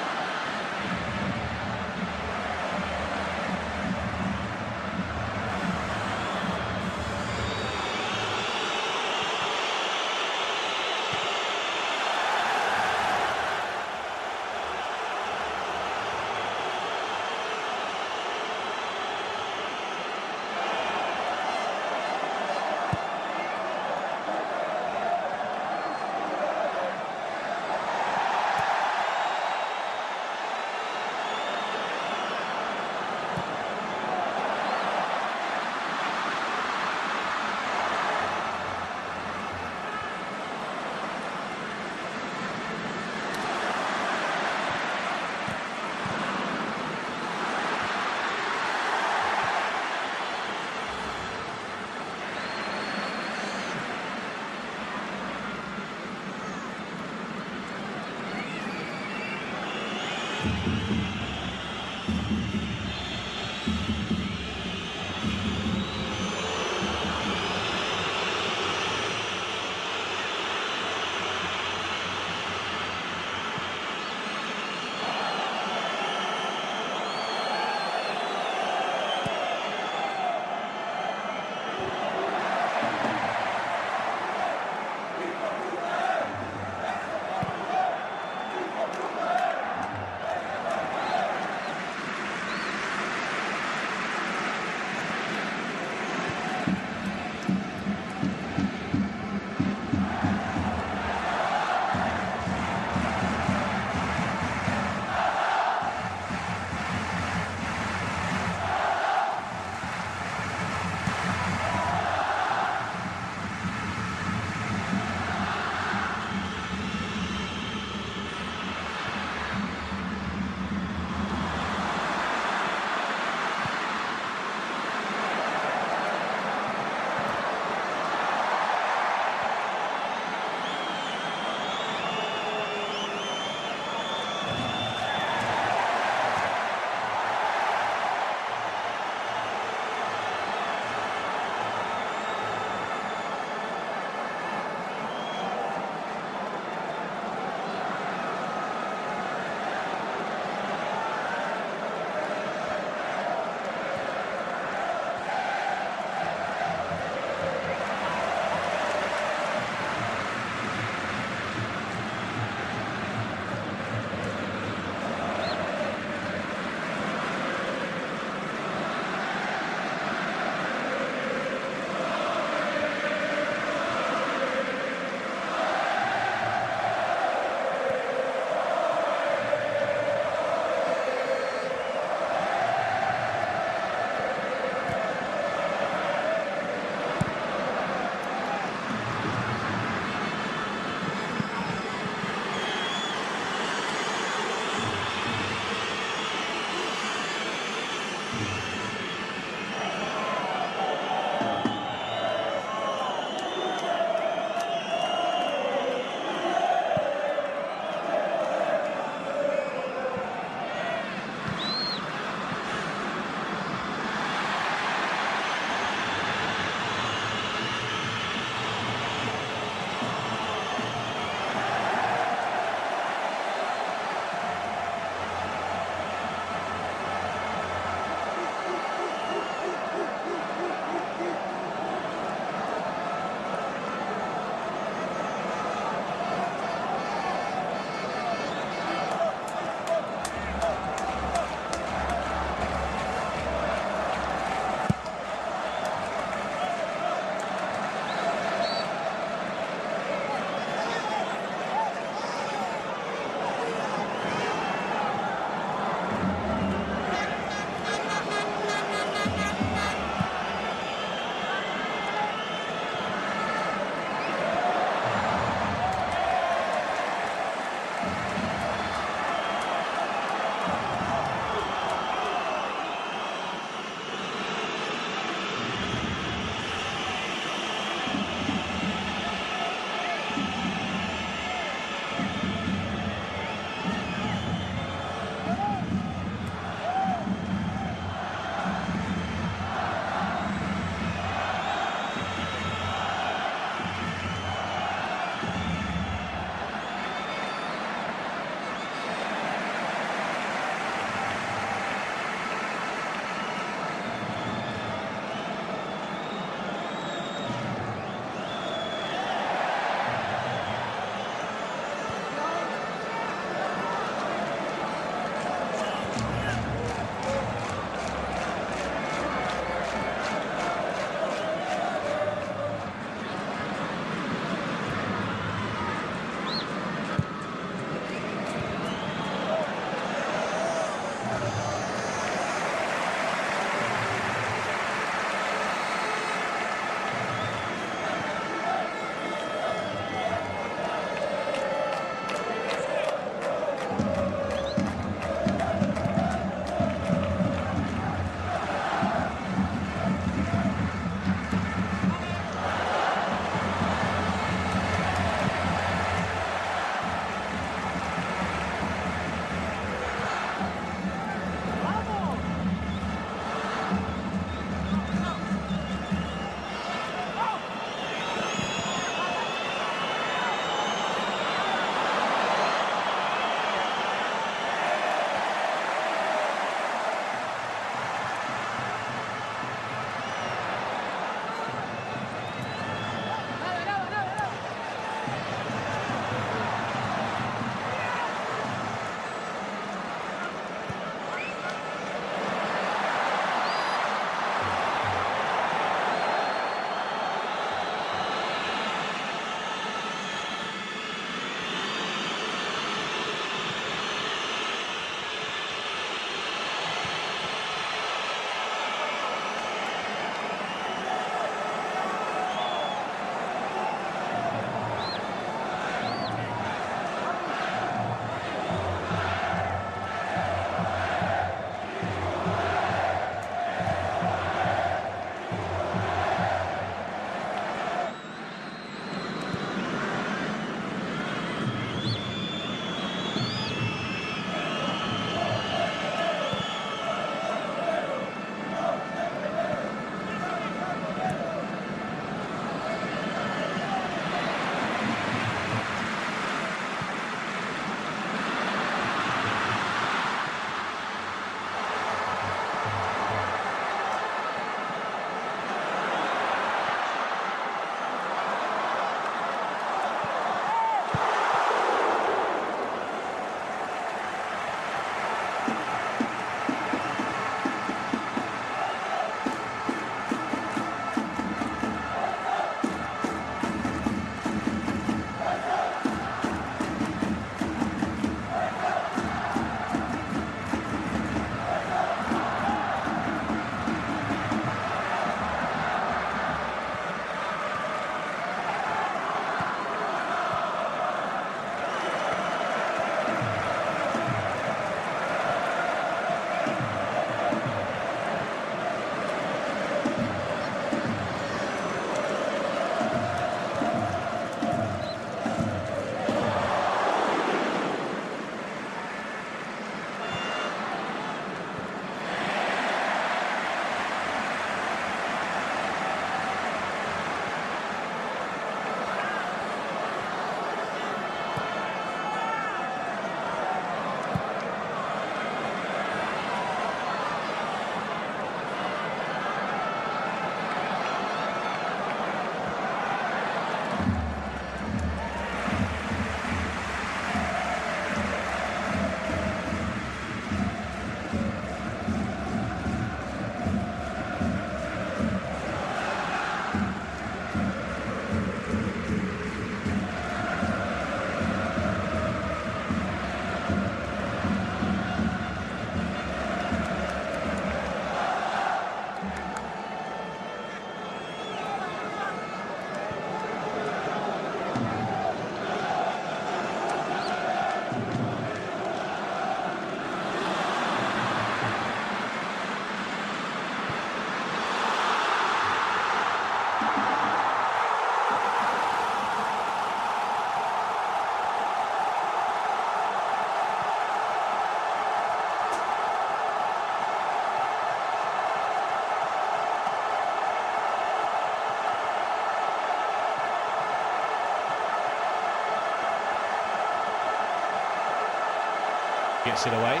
Gets it away.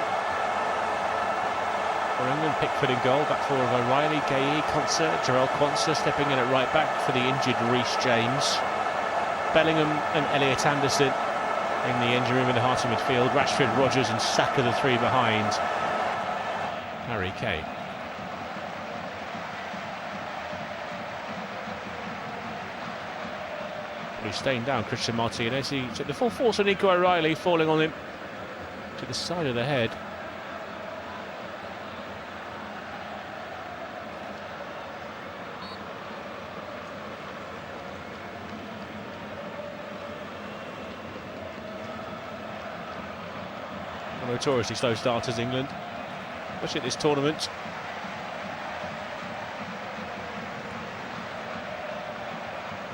For England, Pickford in goal, back four of O'Reilly, Gueye, Concert, Jarrell Quansah stepping in at right back for the injured Reece James. Bellingham and Elliot Anderson in the engine room in the heart of midfield. Rashford, Rodgers and Saka, the three behind Harry Kane. He's staying down Christian Martinez. He took the full force of Nico O'Reilly, falling on him to the side of the head. Notoriously slow starters, England, especially at this tournament.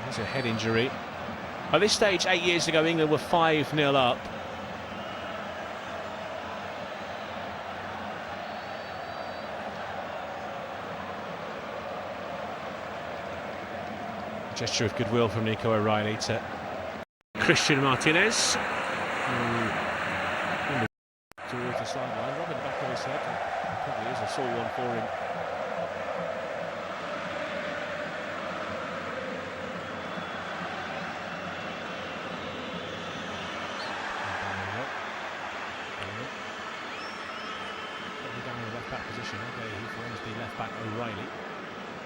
There's a head injury. At this stage, 8 years ago, England were 5-0 up. A gesture of goodwill from Nico O'Reilly to Christian Martinez. Towards the sideline, rubbing the back of his head. Probably is a sore one for him. Probably down in the left back position. Okay, he forms the left back O'Reilly.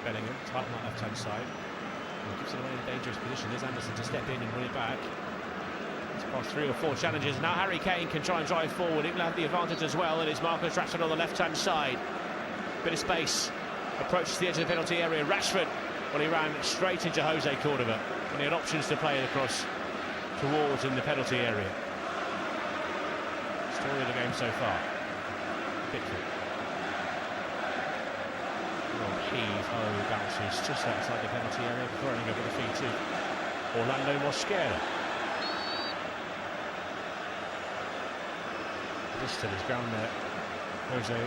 Bellingham, tight on that left hand side. He keeps it away in a dangerous position. There's Anderson to step in and win it back. It's past 3 or 4 challenges. Now Harry Kane can try and drive forward. England have the advantage as well, and it's Marcus Rashford on the left-hand side. Bit of space. Approaches the edge of the penalty area. Rashford, well, he ran straight into Jose Cordova, and he had options to play it across towards in the penalty area. Story of the game so far. Pickford. Oh, heave-ho bounces just outside the penalty area, throwing over the feet of Orlando Mosquera. Just to his ground there, Jose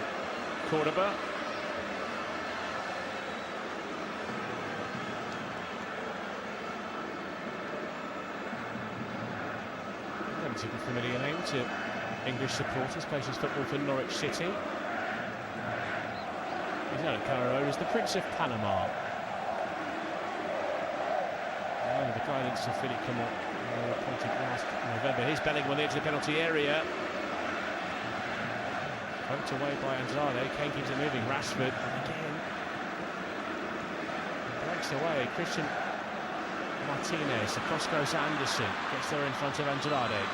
Cordova. Relatively familiar name to English supporters, plays his football for Norwich City. He's known at Cairo as the Prince of Panama. Under the guidance of Philippe Clement, appointed last November. Here's Bellingham on the edge of the penalty area. Poked away by Andrade. Kane keeps it moving. Rashford again breaks away. Christian Martinez. Across goes Anderson. Gets there in front of Andrade.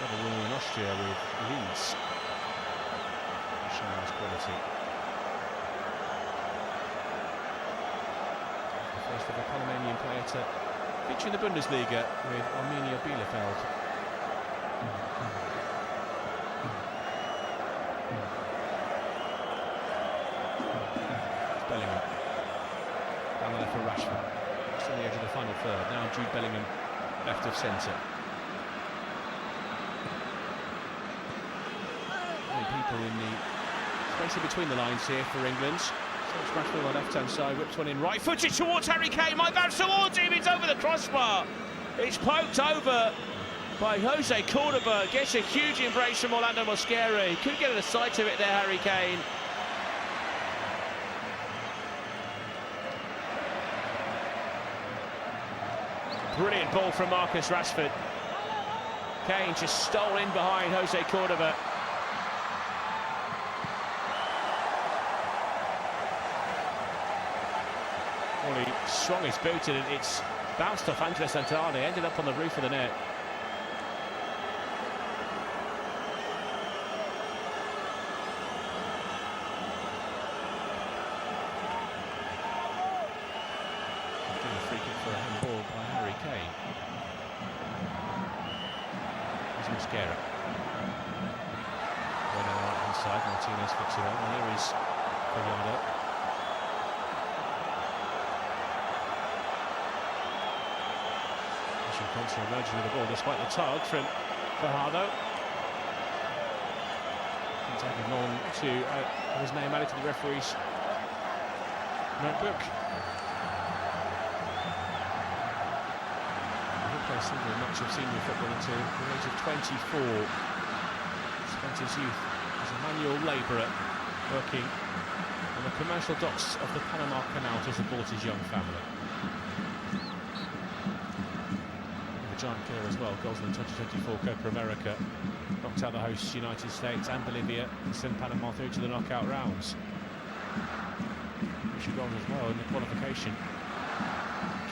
Double winner in Austria with Leeds. Showing his quality. First of a Panamanian player to feature in the Bundesliga with Arminia Bielefeld. Bellingham down the left for Rashford. Just on the edge of the final third. Now Jude Bellingham left of centre. Many people in the space in between the lines here for England. It's Rashford on the left-hand side, whips one in right, footed towards Harry Kane, might bounce towards him, it's over the crossbar. It's poked over by Jose Cordova, gets a huge embrace from Orlando Mosquera. He couldn't get a sight of it there, Harry Kane. Brilliant ball from Marcus Rashford. Kane just stole in behind Jose Cordova. Well, he swung his boot and it's bounced off Andres Andrade, ended up on the roof of the net. Doing a free kick for a handball by Harry Kane. Here's Mosquera. Going on the right hand side, Martinez flicks it on, and here is Ronaldo. Concert emerging with the ball despite the tug from Fajardo. tagging on to have his name added to the referee's notebook. He played single much of senior football until the age of 24. Spent his youth as a manual labourer working on the commercial docks of the Panama Canal to support his young family. A giant killer as well, goals in the 2024 Copa America. Knocked out the hosts United States and Bolivia and sent Panama through to the knockout rounds. Which goals as well in the qualification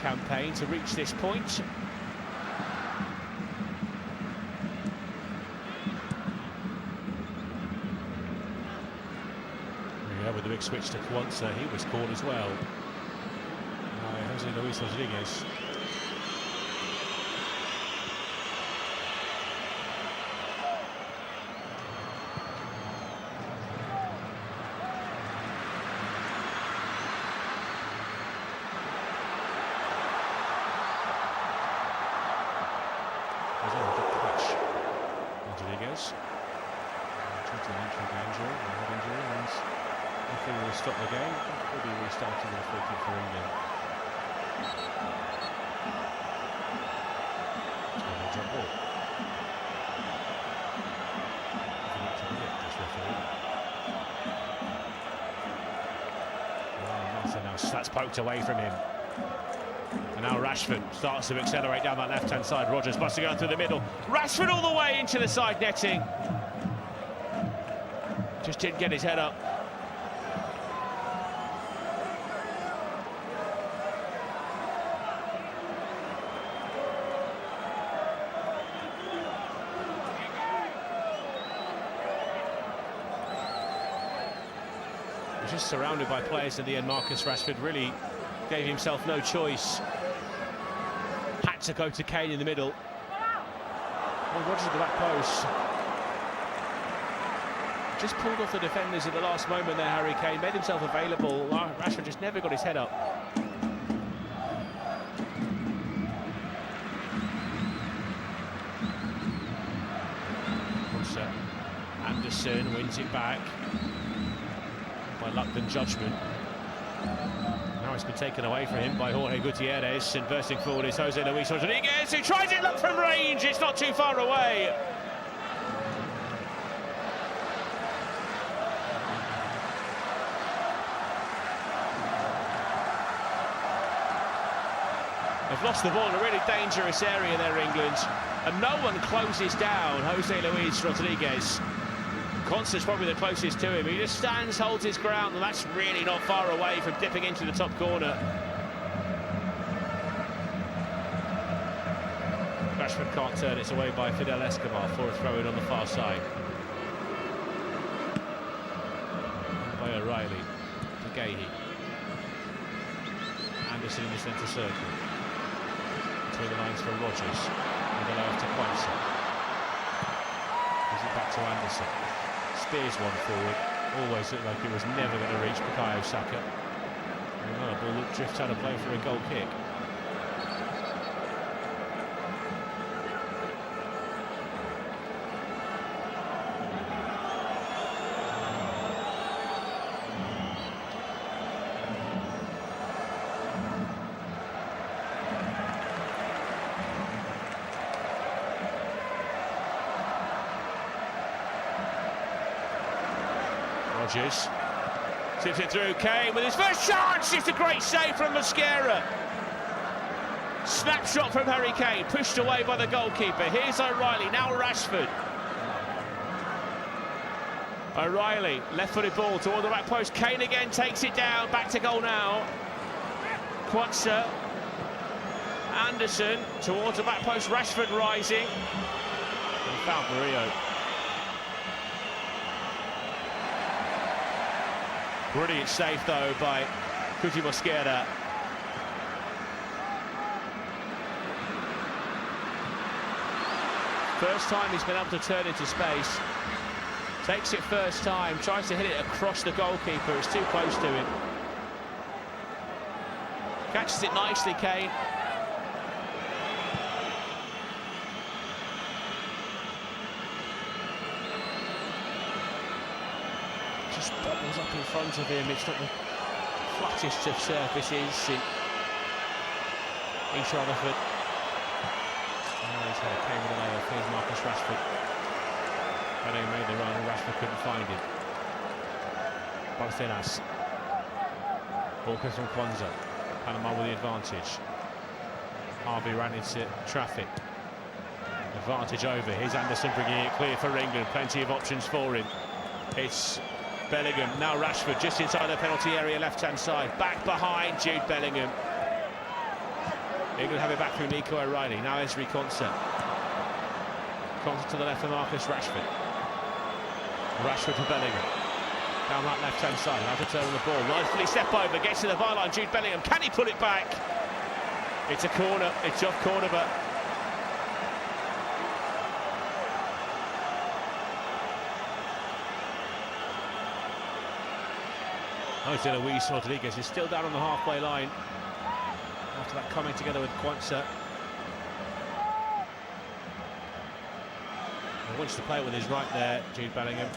campaign to reach this point. Yeah, with the big switch to Kwanzaa, he was caught as well by Jose Luis Rodriguez. Rodriguez treated an entry danger, a head injury, and nothing will stop the game. I think it will be restarted with a free kick for England. It's going to jump ball. To the hip, this referee. Martin now, that's poked away from him. And now Rashford starts to accelerate down that left-hand side. Rodgers must go through the middle. Rashford all the way into the side netting. Just didn't get his head up. He was just surrounded by players in the end. Marcus Rashford really gave himself no choice. Had to go to Kane in the middle. Well, Rodgers at the back post. Just pulled off the defenders at the last moment there, Harry Kane. Made himself available. Rashford just never got his head up. Anderson wins it back. By luck than judgment. Now it's been taken away from him by Jorge Gutierrez, and bursting forward is Jose Luis Rodriguez, who tries it, look from range, it's not too far away. They've lost the ball in a really dangerous area there, England, and no one closes down Jose Luis Rodriguez. Constant's probably the closest to him. He just stands, holds his ground, and that's really not far away from dipping into the top corner. Rashford can't turn it away by Fidel Escobar for a throw-in on the far side. By O'Reilly to Gahey. Anderson in the centre circle. Between the lines for Rodgers. And the left to Kwanzaa. Gives it back to Anderson. Spears one forward, always looked like it was never going to reach Bukayo Saka. And another ball that drifts out of play for a goal kick. Rodgers tips it through. Kane with his first chance. It's a great save from Mosquera. Snapshot from Harry Kane, pushed away by the goalkeeper. Here's O'Reilly, now Rashford. O'Reilly, left-footed ball toward the back post. Kane again takes it down. Back to goal now. Kwanzaa. Anderson towards the back post. Rashford rising. And fouled Murillo. Brilliant save, though, by Cuti Mosquera. First time he's been able to turn into space. Takes it first time, tries to hit it across the goalkeeper. It's too close to him. Catches it nicely, Kane. just bubbles up in front of him. It's not the flattest of surfaces in East Rutherford. His header came with a layoff. Here's Marcus Rashford. Bellingham made the run and Rashford couldn't find him. Barcenas. Ball comes from Kwanzaa. Panama with the advantage. Harvey ran into traffic. Advantage over. Here's Anderson bringing it clear for England. Plenty of options for him. It's Bellingham. Now Rashford just inside the penalty area, left-hand side. Back behind Jude Bellingham. England have it back through Nico O'Reilly. Now Ezri Konsa. Konsa to the left for Marcus Rashford. Rashford to Bellingham. Down that left-hand side. Now to turn on the ball. Nicely step over. Gets to the byline. Jude Bellingham. Can he pull it back? It's a corner. It's off corner, but Jose Luis Rodriguez is still down on the halfway line after that coming together with Kwanzaa. He wants to play it with his right there, Jude Bellingham.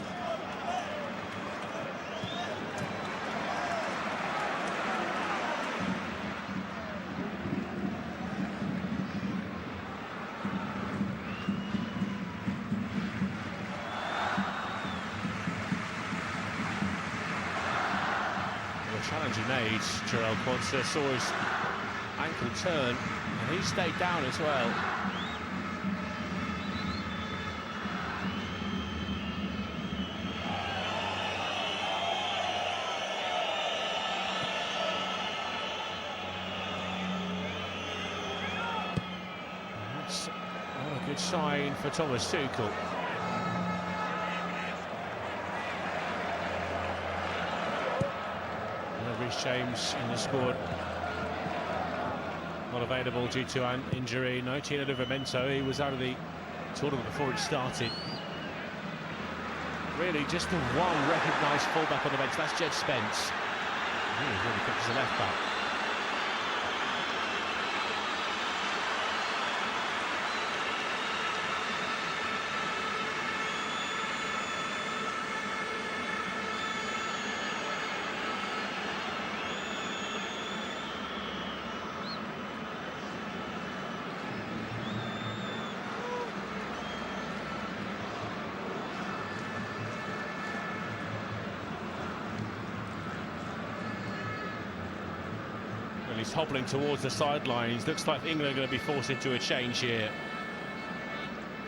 Challenge he made, Jarell Kwanzaa saw his ankle turn and he stayed down as well. And that's not a good sign for Thomas Tuchel. James in the squad, not available due to an injury. No Tino Livramento, he was out of the tournament before it started. Really just the one recognised fullback on the bench, that's Jed Spence. He really picked as a left back. He's hobbling towards the sidelines. Looks like England are going to be forced into a change here.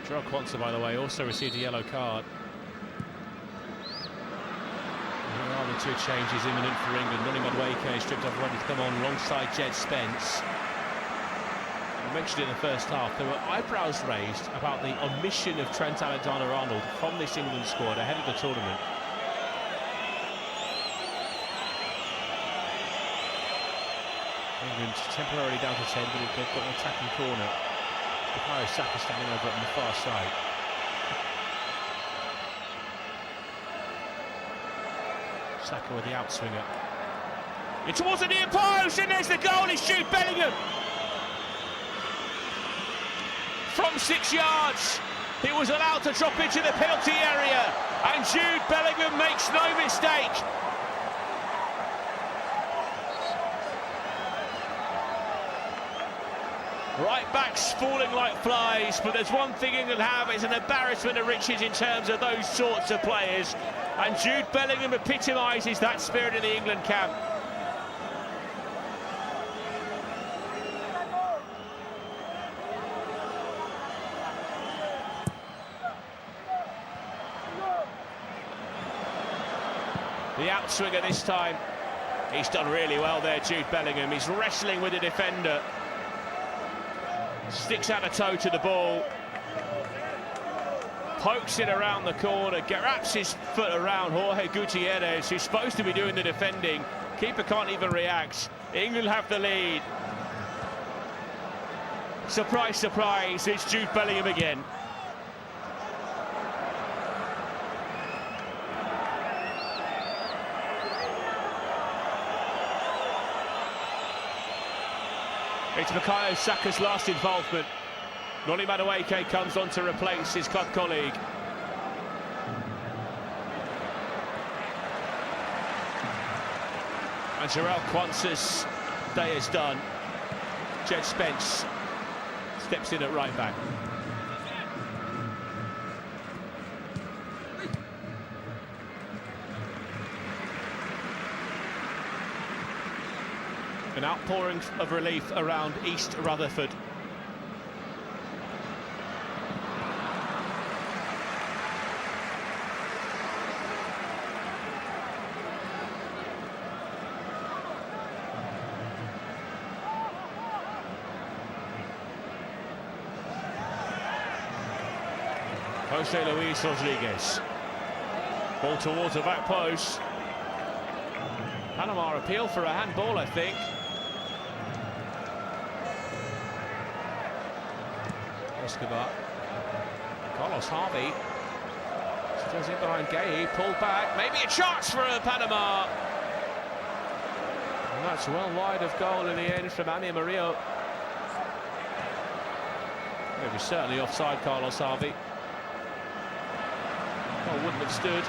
Jarell Kwanzaa, by the way, also received a yellow card. Here are the two changes imminent for England. Ronnie Madueke stripped off, ready to come on alongside Jed Spence. I mentioned it in the first half, there were eyebrows raised about the omission of Trent Alexander-Arnold from this England squad ahead of the tournament. England temporarily down to 10, but they've got an attacking corner. Bukayo Saka standing over on the far side. Saka with the outswinger. In towards the near post, and there's the goal, it's Jude Bellingham! From 6 yards, he was allowed to drop into the penalty area, and Jude Bellingham makes no mistake. Right backs falling like flies, but there's one thing England have, it's an embarrassment of riches in terms of those sorts of players. And Jude Bellingham epitomises that spirit in the England camp. The outswinger this time. He's done really well there, Jude Bellingham. He's wrestling with the defender. Sticks out a toe to the ball, pokes it around the corner, wraps his foot around Jorge Gutierrez, who's supposed to be doing the defending. Keeper can't even react. England have the lead. Surprise, surprise, it's Jude Bellingham again. It's Bukayo Saka's last involvement. Ronnie Madueke comes on to replace his club colleague. And Jarrell Quance's day is done. Jed Spence steps in at right back. An outpouring of relief around East Rutherford. Jose Luis Rodriguez. Ball towards the back post. Panama appeal for a handball, I think. Escobar. Carlos Harvey. Still in behind Gay. Pulled back. Maybe a chance for Panama. And that's well wide of goal in the end from Michael Murillo. It was certainly offside, Carlos Harvey. Well, wouldn't have stood. Good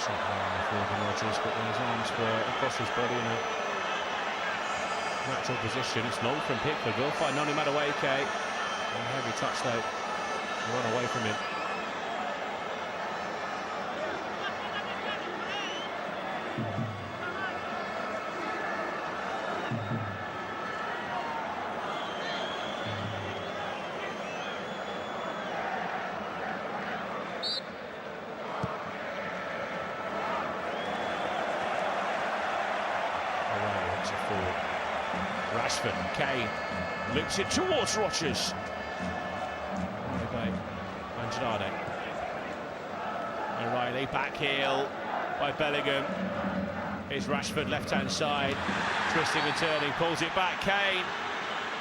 shot there for Morgan Rogers, but his arms were across his body in a natural position. It's long from Pickford. We'll find Noni Madueke. A heavy touch though. Run away from him. Rashford, Kane loops it towards Rogers. Andrade. O'Reilly back heel by Bellingham. Here's Rashford left-hand side, twisting and turning, pulls it back. Kane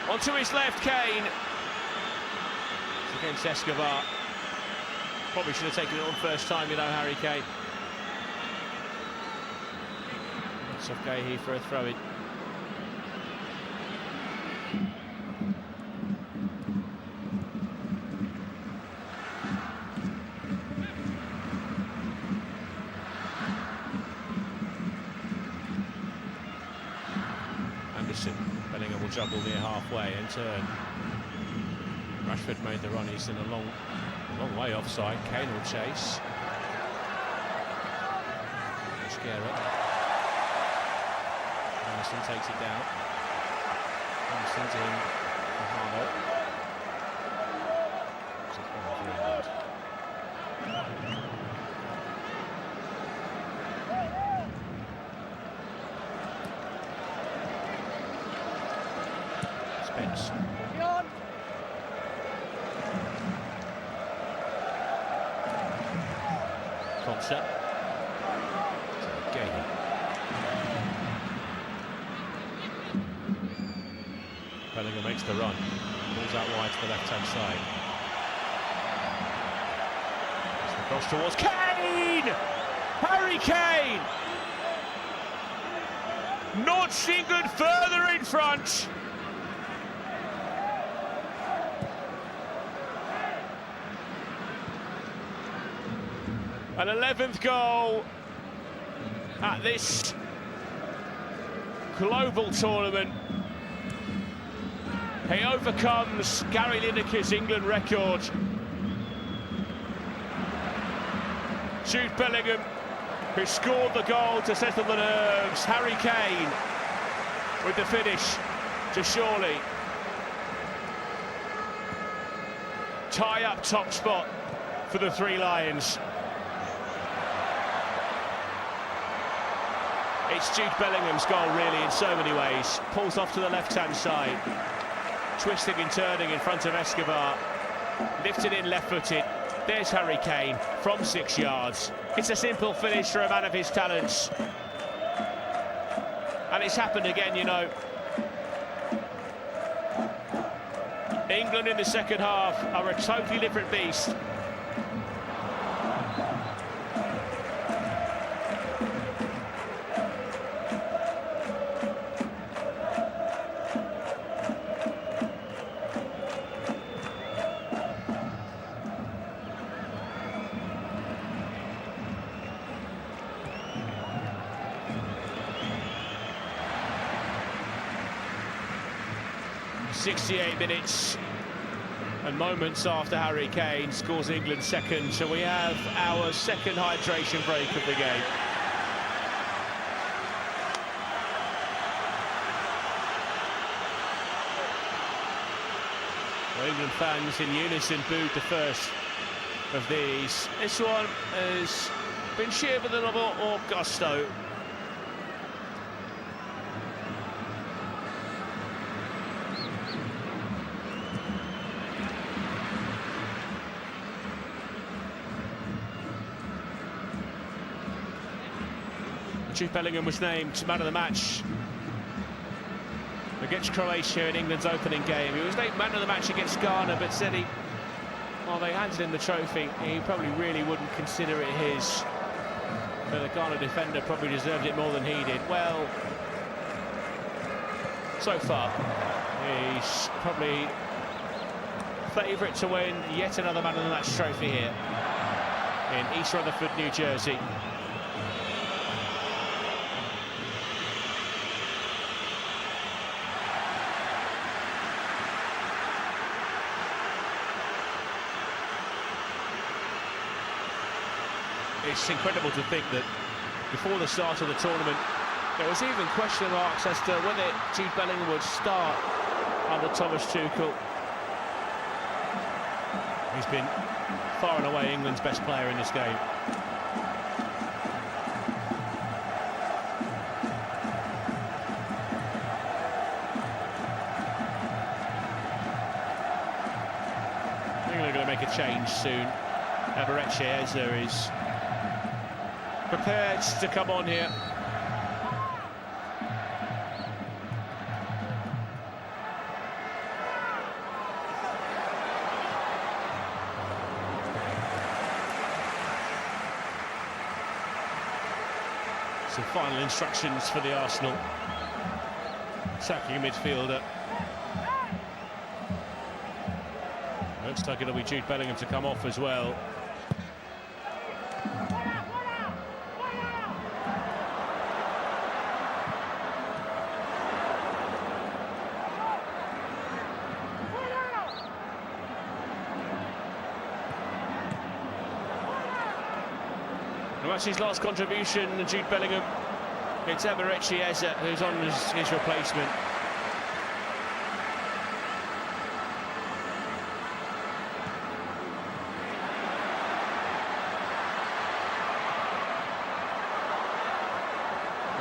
onto his left. Kane. It's against Escobar. Probably should have taken it on first time, you know, Harry Kane. It's okay here for a throw-in. Bellingham will juggle near halfway and turn. Rashford made the run, he's in a long way offside. Kane will chase. Mascara. Anderson takes it down. Anderson's in for Harlow. Spence. Concept. Gay. Bellingham makes the run. Pulls out wide to the left-hand side. It's the cross towards Kane! Harry Kane! Notched England further in front. An 11th goal at this global tournament. He overcomes Gary Lineker's England record. Jude Bellingham, who scored the goal to settle the nerves. Harry Kane with the finish to surely tie up top spot for the Three Lions. It's Jude Bellingham's goal, really, in so many ways. Pulls off to the left-hand side, twisting and turning in front of Escobar, lifted in left-footed. There's Harry Kane from 6 yards. It's a simple finish for a man of his talents. And it's happened again, you know. England in the second half are a totally different beast. 68 minutes and moments after Harry Kane scores England's second, so we have our second hydration break of the game. Well, England fans in unison booed the first of these. This one has been cheered with a little more gusto. Jude Bellingham was named man of the match against Croatia in England's opening game. He was named man of the match against Ghana, but said while they handed him the trophy, he probably really wouldn't consider it his. But the Ghana defender probably deserved it more than he did. Well, so far, he's probably favourite to win yet another man of the match trophy here in East Rutherford, New Jersey. It's incredible to think that before the start of the tournament there was even question marks as to whether Jude Bellingham would start under Thomas Tuchel. He's been far and away England's best player in this game. England are going to make a change soon. Eze is prepared to come on here. Some final instructions for the Arsenal attacking midfielder. Looks like it'll be Jude Bellingham to come off as well. That's his last contribution, Jude Bellingham. It's Eze who's on his replacement.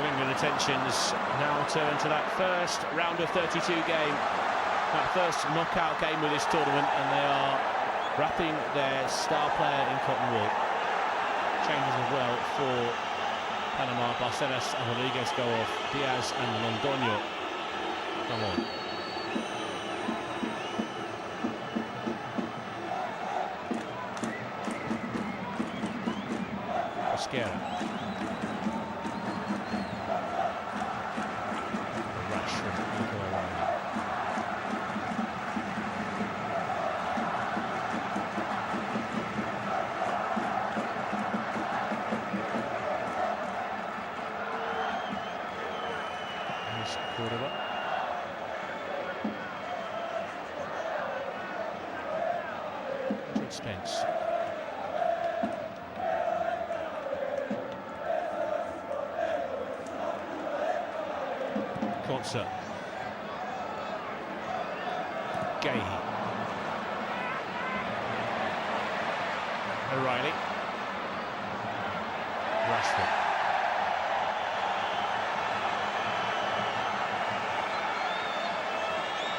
England attentions now turn to that first round of 32 game, that first knockout game with this tournament, and they are wrapping their star player in cotton wool. Changes as well for Panama. Barcenas and Rodriguez go off. Diaz and Londoño come on. Osquera. Spence. Concert. Gay. O'Reilly. Rashford.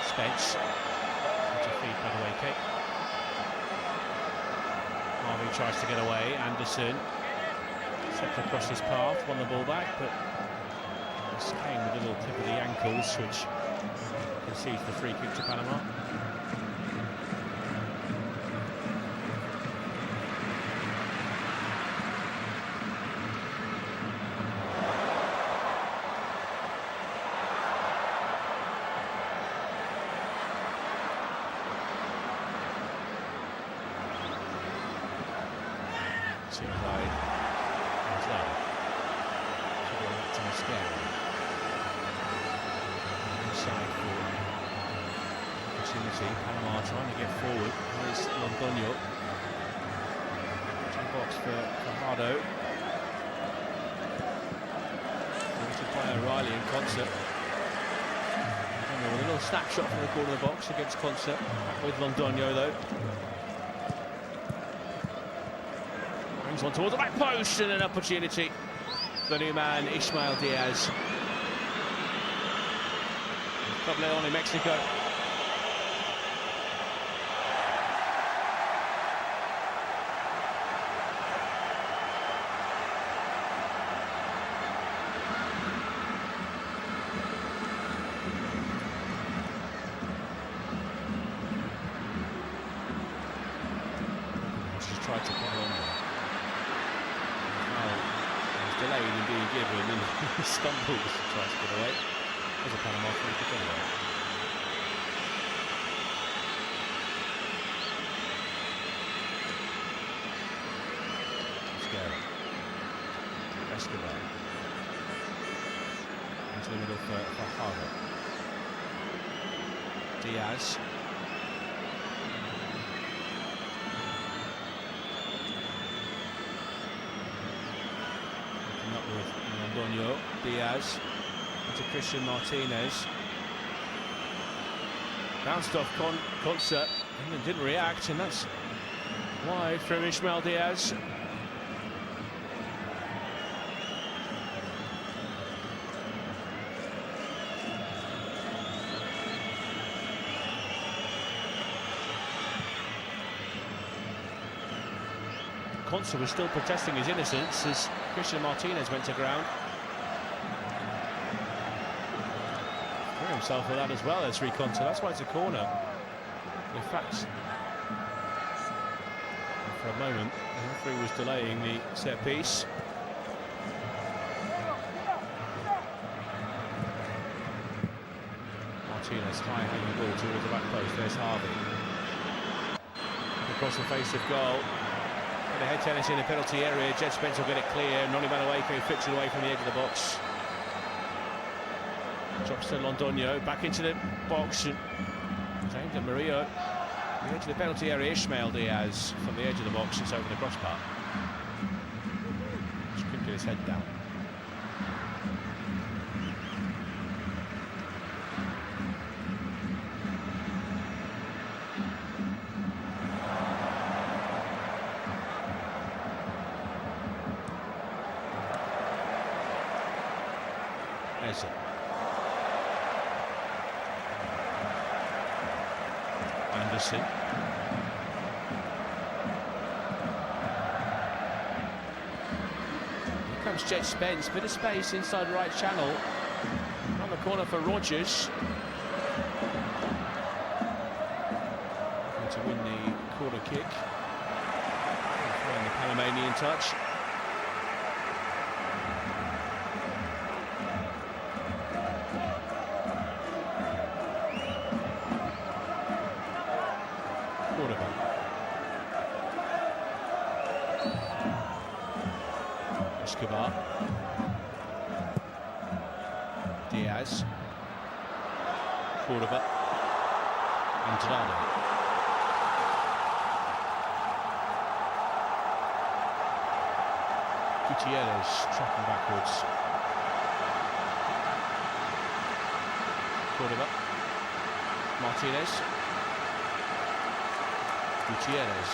Spence. To feed by the way, Kate. Harvey tries to get away. Anderson steps across his path, won the ball back, but it's Kane with a little tip of the ankles, which concedes the free kick to Panama. opportunity. Panama trying to get forward. Here's Londoño. Box for Fajardo. To play O'Reilly in concert. With a little snapshot from the corner of the box against concert with Londoño though. Brings one towards the back post and an opportunity. The new man Ismael Diaz. Cableon in Mexico. Tried to put it on there. Well, it was delayed in being given and he stumbles and tries to get away. There's a Panama free kick anyway. Escobar. Into the middle for Fajardo. Diaz. With Londoño, Diaz into Christian Martinez. Bounced off concert. England didn't react, and that's wide from Ismael Diaz. Concert was still protesting his innocence as Christian Martinez went to ground. Threw himself with that as well as Riconte. That's why it's a corner. In fact, for a moment, the referee was delaying the set piece. Martinez high hanging ball towards the back post. There's Harvey. Across the face of goal. The head tennis in the penalty area. Jed Spence will get it clear. Noni Madueke flicks it away from the edge of the box. Drops to Londoño. Back into the box. Aimed at Murillo. The edge of the penalty area. Ismael Diaz from the edge of the box. It's over the crossbar. Just couldn't get his head down. Anderson. Here comes Jed Spence, bit of space inside the right channel. On the corner for Rogers. Looking to win the corner kick. And the Panamanian touch. Escobar. Diaz. Cordoba. Andrade. Gutierrez tracking backwards. Cordoba. Martinez. Gutierrez.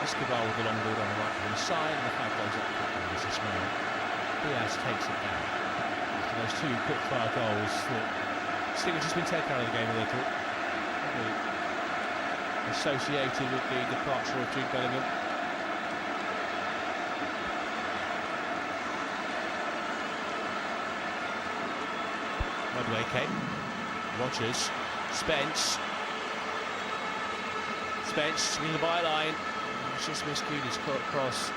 Escobar with the long ball on the right hand side, and the flag goes up quickly. This is Ismael. Diaz takes it down. After those two quick-fire goals, the sting has just been taken out of the game a little. Probably associated with the departure of Jude Bellingham. Madueke. Rogers. Spence. Spence in the byline. It's just miscued his cross.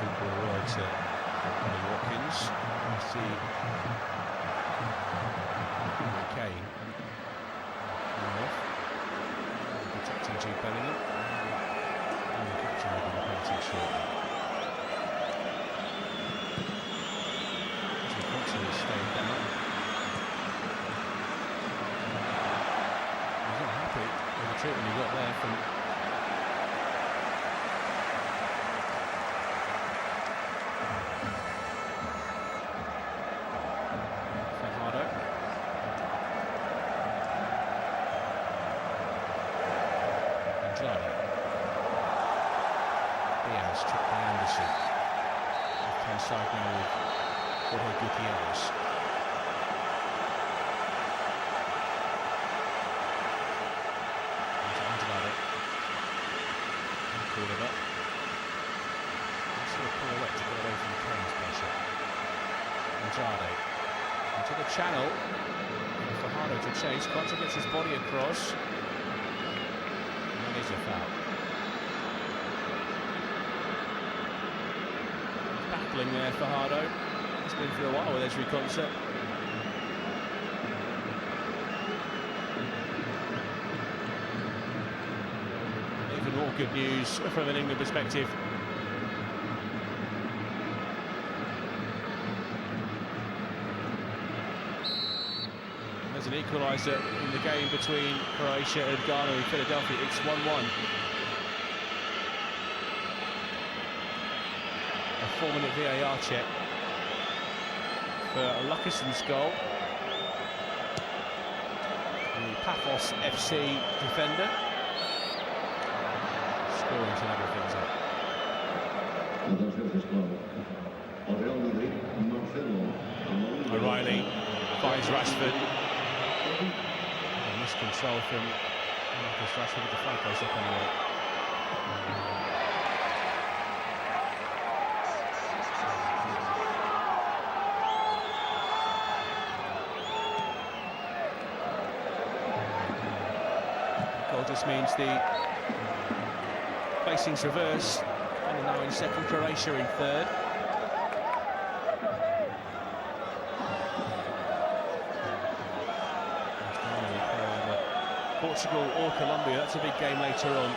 Tuchel to Watkins. See Harry Kane. Protecting Jude Bellingham. And the captain will be reporting shortly. So Conte is staying down. He's not happy with the treatment he got there from Diaz, checked by Anderson. Left-hand side now with Jorge Gutierrez. Into Angelado. And Cordova. That's a pirouette to get away from Kane's pressure. Andrade. Into the channel. For Fajardo to chase. Conte gets his body across. And that is a foul. Battling there for Fajardo. It's been for a while with Ezri Konsa. Even more good news from an England perspective. There's an equaliser in the game between Croatia and Ghana in Philadelphia. It's 1-1. A 4-minute VAR check for Luckerson's goal. The Paphos FC defender scoring to level things up. O'Reilly finds Rashford. Miscontrol from Marcus Rashford, but the flag goes up anyway. Just means the placings reverse, and now in second, Croatia in third. Portugal or Colombia, that's a big game later on.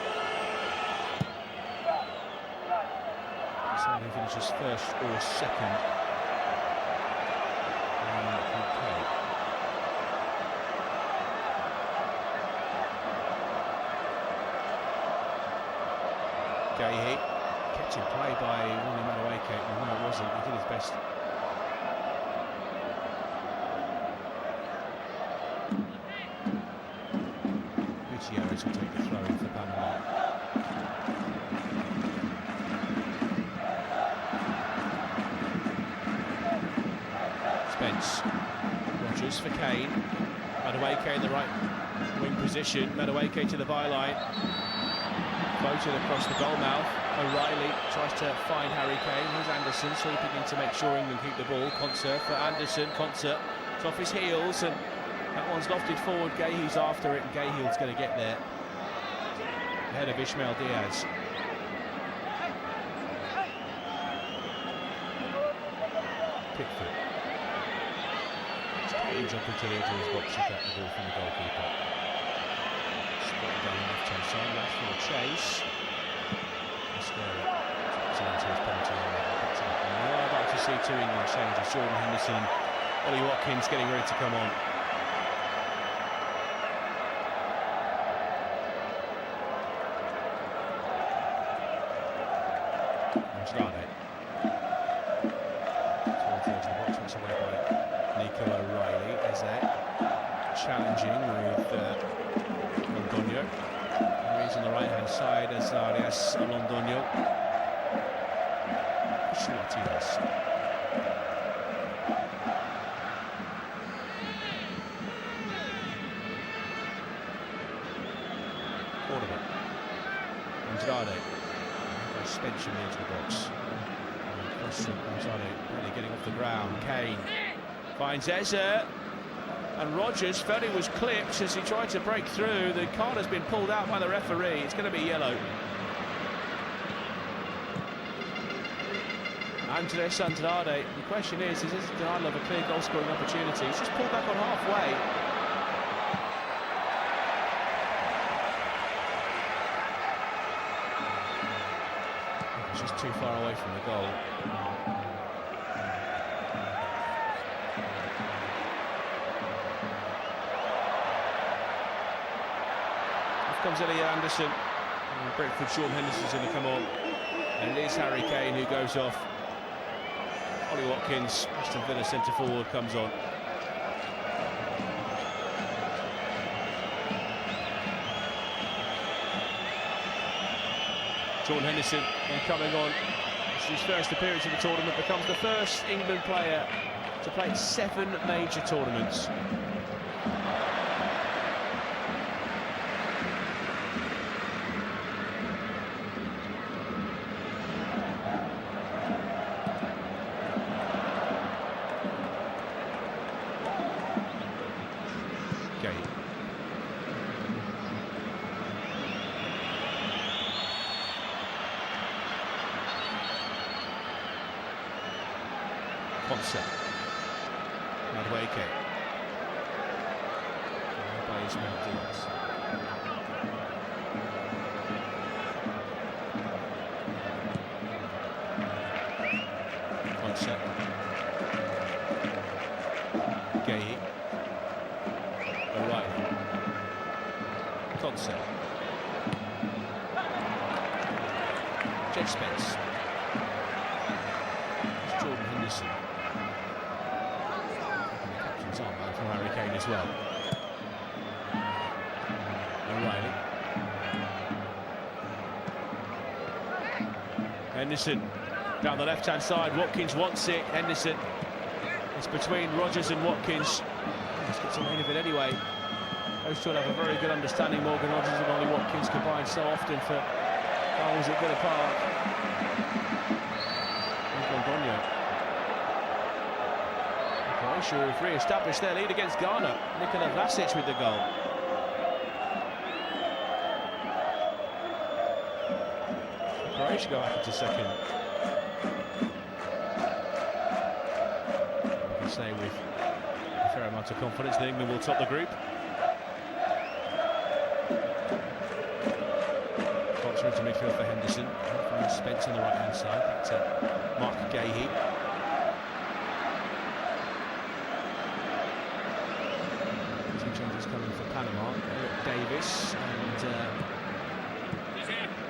So who finishes first or second. Gahey, kept in play by Ronnie Madueke. No, it wasn't. He did his best. Gutierrez will take the throw in for Panama. Spence, Rodgers for Kane. Madueke in the right wing position. Madueke to the byline. Floated across the goal mouth. O'Reilly tries to find Harry Kane. Here's Anderson sweeping in to make sure England keep the ball. Konsa for Anderson. Konsa is off his heels, and that one's lofted forward. Gahey's after it, and Gahey's going to get there ahead of Ismail Diaz. Pickford. Kane jumping to the edge of his box to get the ball from the goalkeeper. Down the left-hand side, Rashford will chase. Mascara taps it into his penalty area. We are about to see two England changes. Jordan Henderson, Ollie Watkins getting ready to come on. Andrade. Towards the edge of the box, what's away by Nico O'Reilly. Is that challenging with Londoño. He's on the right-hand side as Arias Londoño. Martinez. Cordova. Andrade. Spence from the edge of the box. Cross from Andrade, really getting off the ground. Kane finds Eze. And Rodgers felt he was clipped as he tried to break through. The card has been pulled out by the referee. It's going to be yellow. Andres Andrade. The question is this a denial of a clear goal-scoring opportunity? He's just pulled back on halfway. He's just too far away from the goal. Off comes Elliot Anderson. And Brentford Sean Henderson's going to come on. And it is Harry Kane who goes off. Ollie Watkins, Aston Villa centre forward, comes on. Sean Henderson then coming on. This is his first appearance in the tournament, becomes the first England player to play 7 major tournaments. Concept. Madueke. By Ismail Diaz. Concept. Gay. O'Reilly. Concept. Jed Spence. It's Jordan Henderson. From Harry Kane as well. O'Reilly. Henderson down the left-hand side. Watkins wants it. Henderson. It's between Rodgers and Watkins. Let's get some of it anyway. Those two have a very good understanding. Morgan Rodgers and Ollie Watkins combined so often for goals at Villa Park. Croatia have re-established their lead against Ghana. Nikola Vlasic with the goal. Croatia go back into second. I can say with a fair amount of confidence that England will top the group. Croatia into midfield for Henderson. From Spence on the right-hand side. Back to Mark Gahey. Changes coming for Panama. Eric Davis and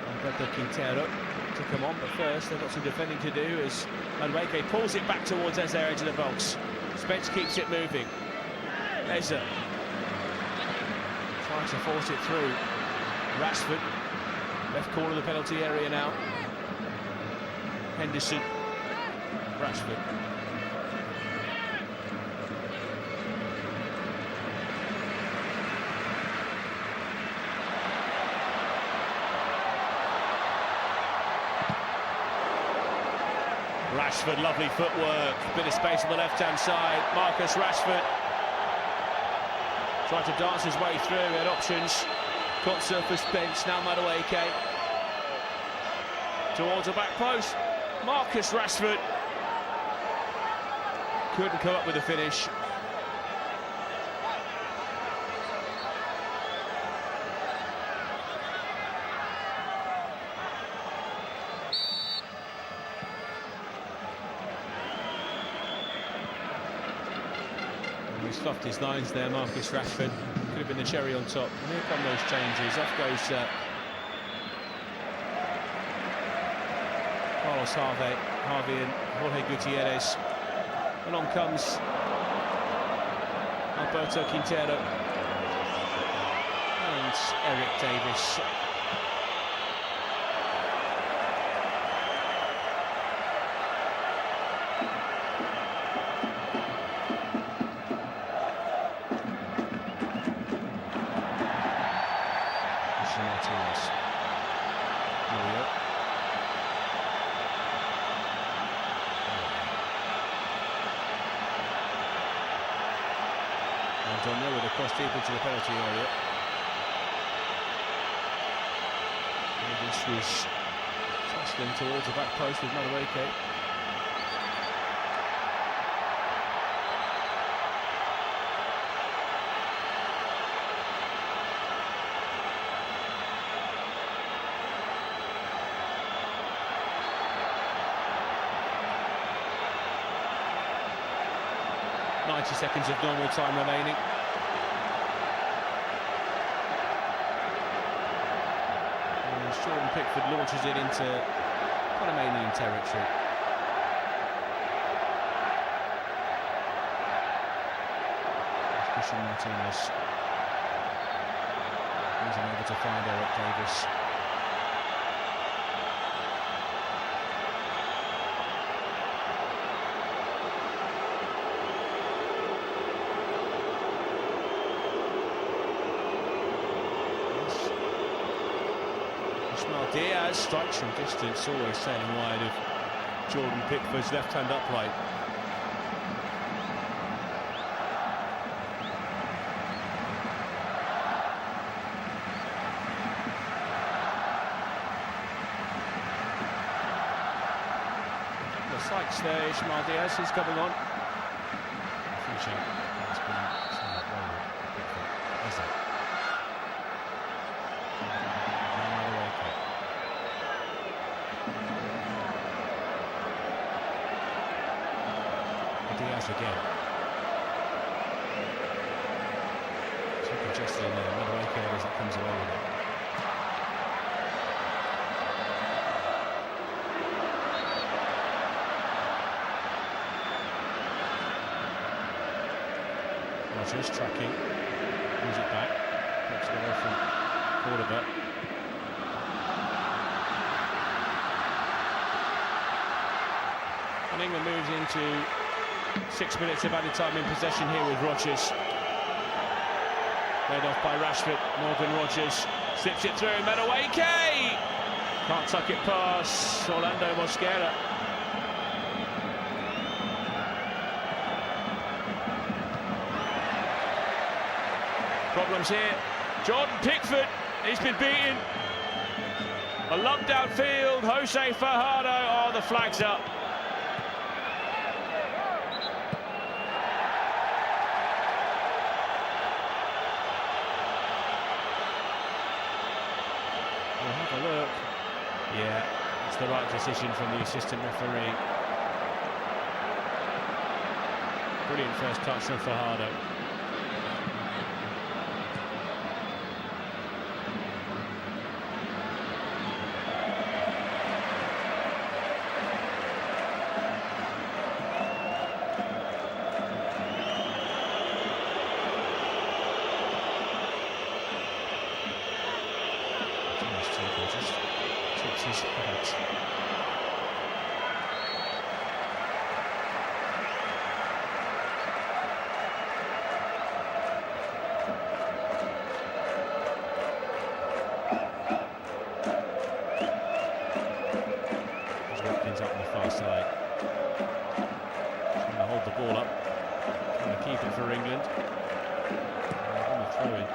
Alberto Quintero to come on, but first they've got some defending to do as Madueke pulls it back towards their edge of the box. Spence keeps it moving. Eza trying to force it through. Rashford, left corner of the penalty area now. Henderson, Rashford. Rashford, lovely footwork, bit of space on the left-hand side. Marcus Rashford tried to dance his way through, he had options. Concert for Spence, now Madueke. Towards the back post, Marcus Rashford. Couldn't come up with a finish. He's fluffed his lines there, Marcus Rashford. Could have been the cherry on top. And here come those changes. Off goes Carlos Harvey and Jorge Gutierrez. Along comes Alberto Quintero and Eric Davis. With a cross deep into the penalty area. And this was tossed in towards the back post with Madueke. 30 seconds of normal time remaining. And Jordan Pickford launches it into Panamanian territory. Christian Martinez is unable to find Eric Davis. Diaz strikes from distance, always sailing wide of Jordan Pickford's left-hand upright. The sights there, Ismail Diaz is coming on. Finishing has been somewhat low. Is that? Diaz again. So congested in there. Another way as it comes away with it. Rogers tracking. Moves it back. Takes it away from Cordoba. And England moves into 6 minutes of added time in possession here with Rogers. Led off by Rashford. Morgan Rogers slips it through. Madueke! Can't tuck it past Orlando Mosquera. Problems here. Jordan Pickford, he's been beaten. A lumped outfield. Jose Fajardo. Oh, the flag's up. Have a look. Yeah, it's the right decision from the assistant referee. Brilliant first touch from Fajardo. His head. There's Watkins up on the far side. Trying to hold the ball up. Trying to keep it for England. On the throw-in.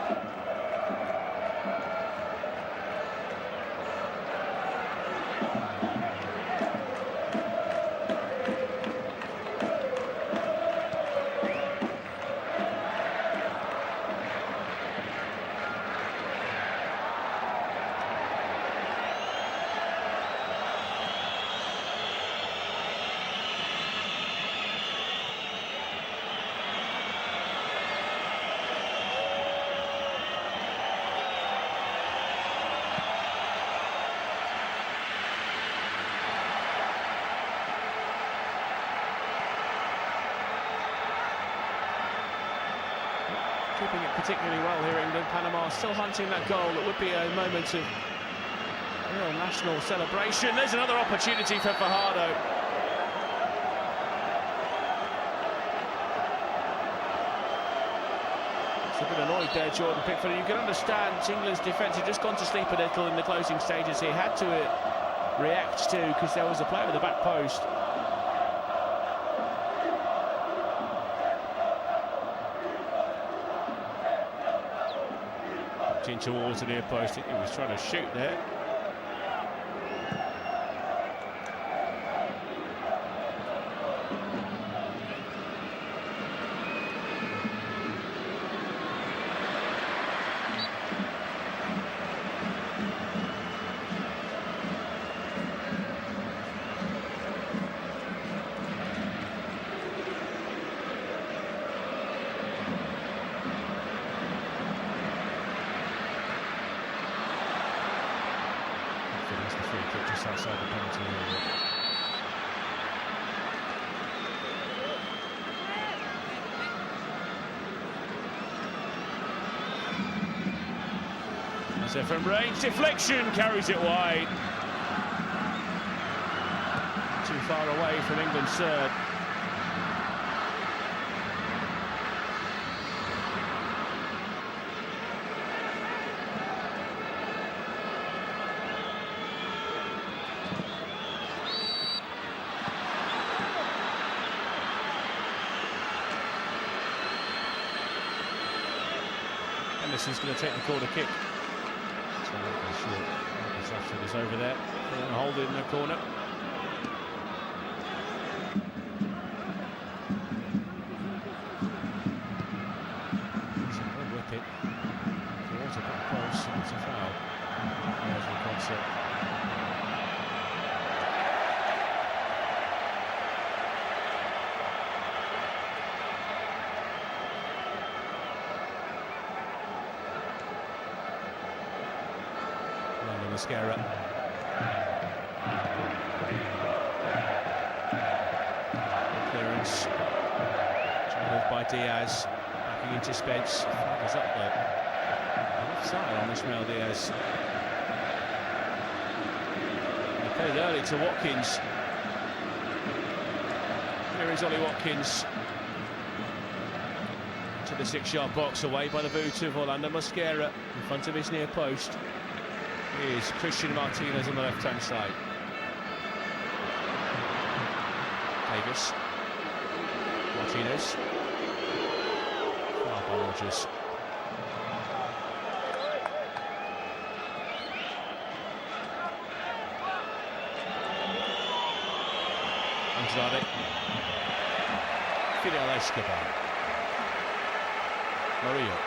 Keeping it particularly well here, England. Panama still hunting that goal. It would be a moment of real national celebration. There's another opportunity for Fajardo. It's a bit annoyed there, Jordan Pickford. You can understand England's defence had just gone to sleep a little in the closing stages. He had to react to, because there was a player at the back post. In towards the near post. He was trying to shoot there. just outside the penalty area. As if from range, deflection carries it wide. Too far away from England's third. Emerson's going to take the corner kick. So short. Marcus Rashford is over there. Hold it in the corner. It's a good whip it. Towards the back post, and it's a foul. There's the concept. Mascara. Clearance. Juggled by Diaz. Backing into Spence. Flag is up though. Offside on Ismail Diaz. He played early to Watkins. Here is Ollie Watkins. To the 6-yard box, away by the boot of Orlando Mascara. In front of his near post is Christian Martinez on the left-hand side. Davis. Martinez. Far by Rogers. Andrade. Fidel Escobar. Murillo.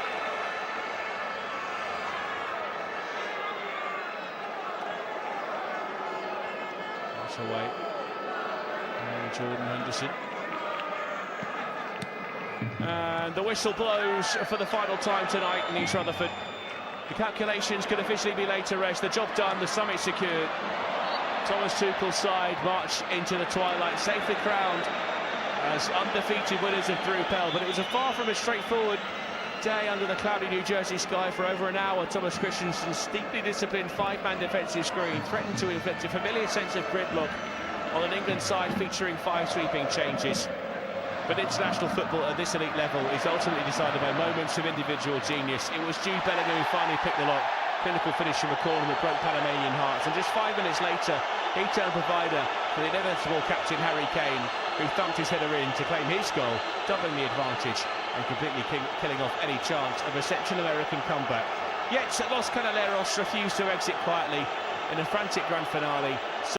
Away. And Jordan Henderson. And the whistle blows for the final time tonight in East Rutherford. The calculations could officially be laid to rest. The job done, the summit secured. Thomas Tuchel's side march into the twilight, safely crowned as undefeated winners of Drew Pell. But it was a far from a straightforward day under the cloudy New Jersey sky. For over an hour, Thomas Christensen's deeply disciplined 5-man defensive screen threatened to inflict a familiar sense of gridlock on an England side featuring 5 sweeping changes. But international football at this elite level is ultimately decided by moments of individual genius. It was Jude Bellingham who finally picked the lock. Clinical finish from a corner that broke Panamanian hearts. And just 5 minutes later, he turned provider for the inevitable captain Harry Kane, who thumped his header in to claim his goal, doubling the advantage and completely killing off any chance of a Central American comeback. Yet Los Canaleros refused to exit quietly in a frantic grand finale.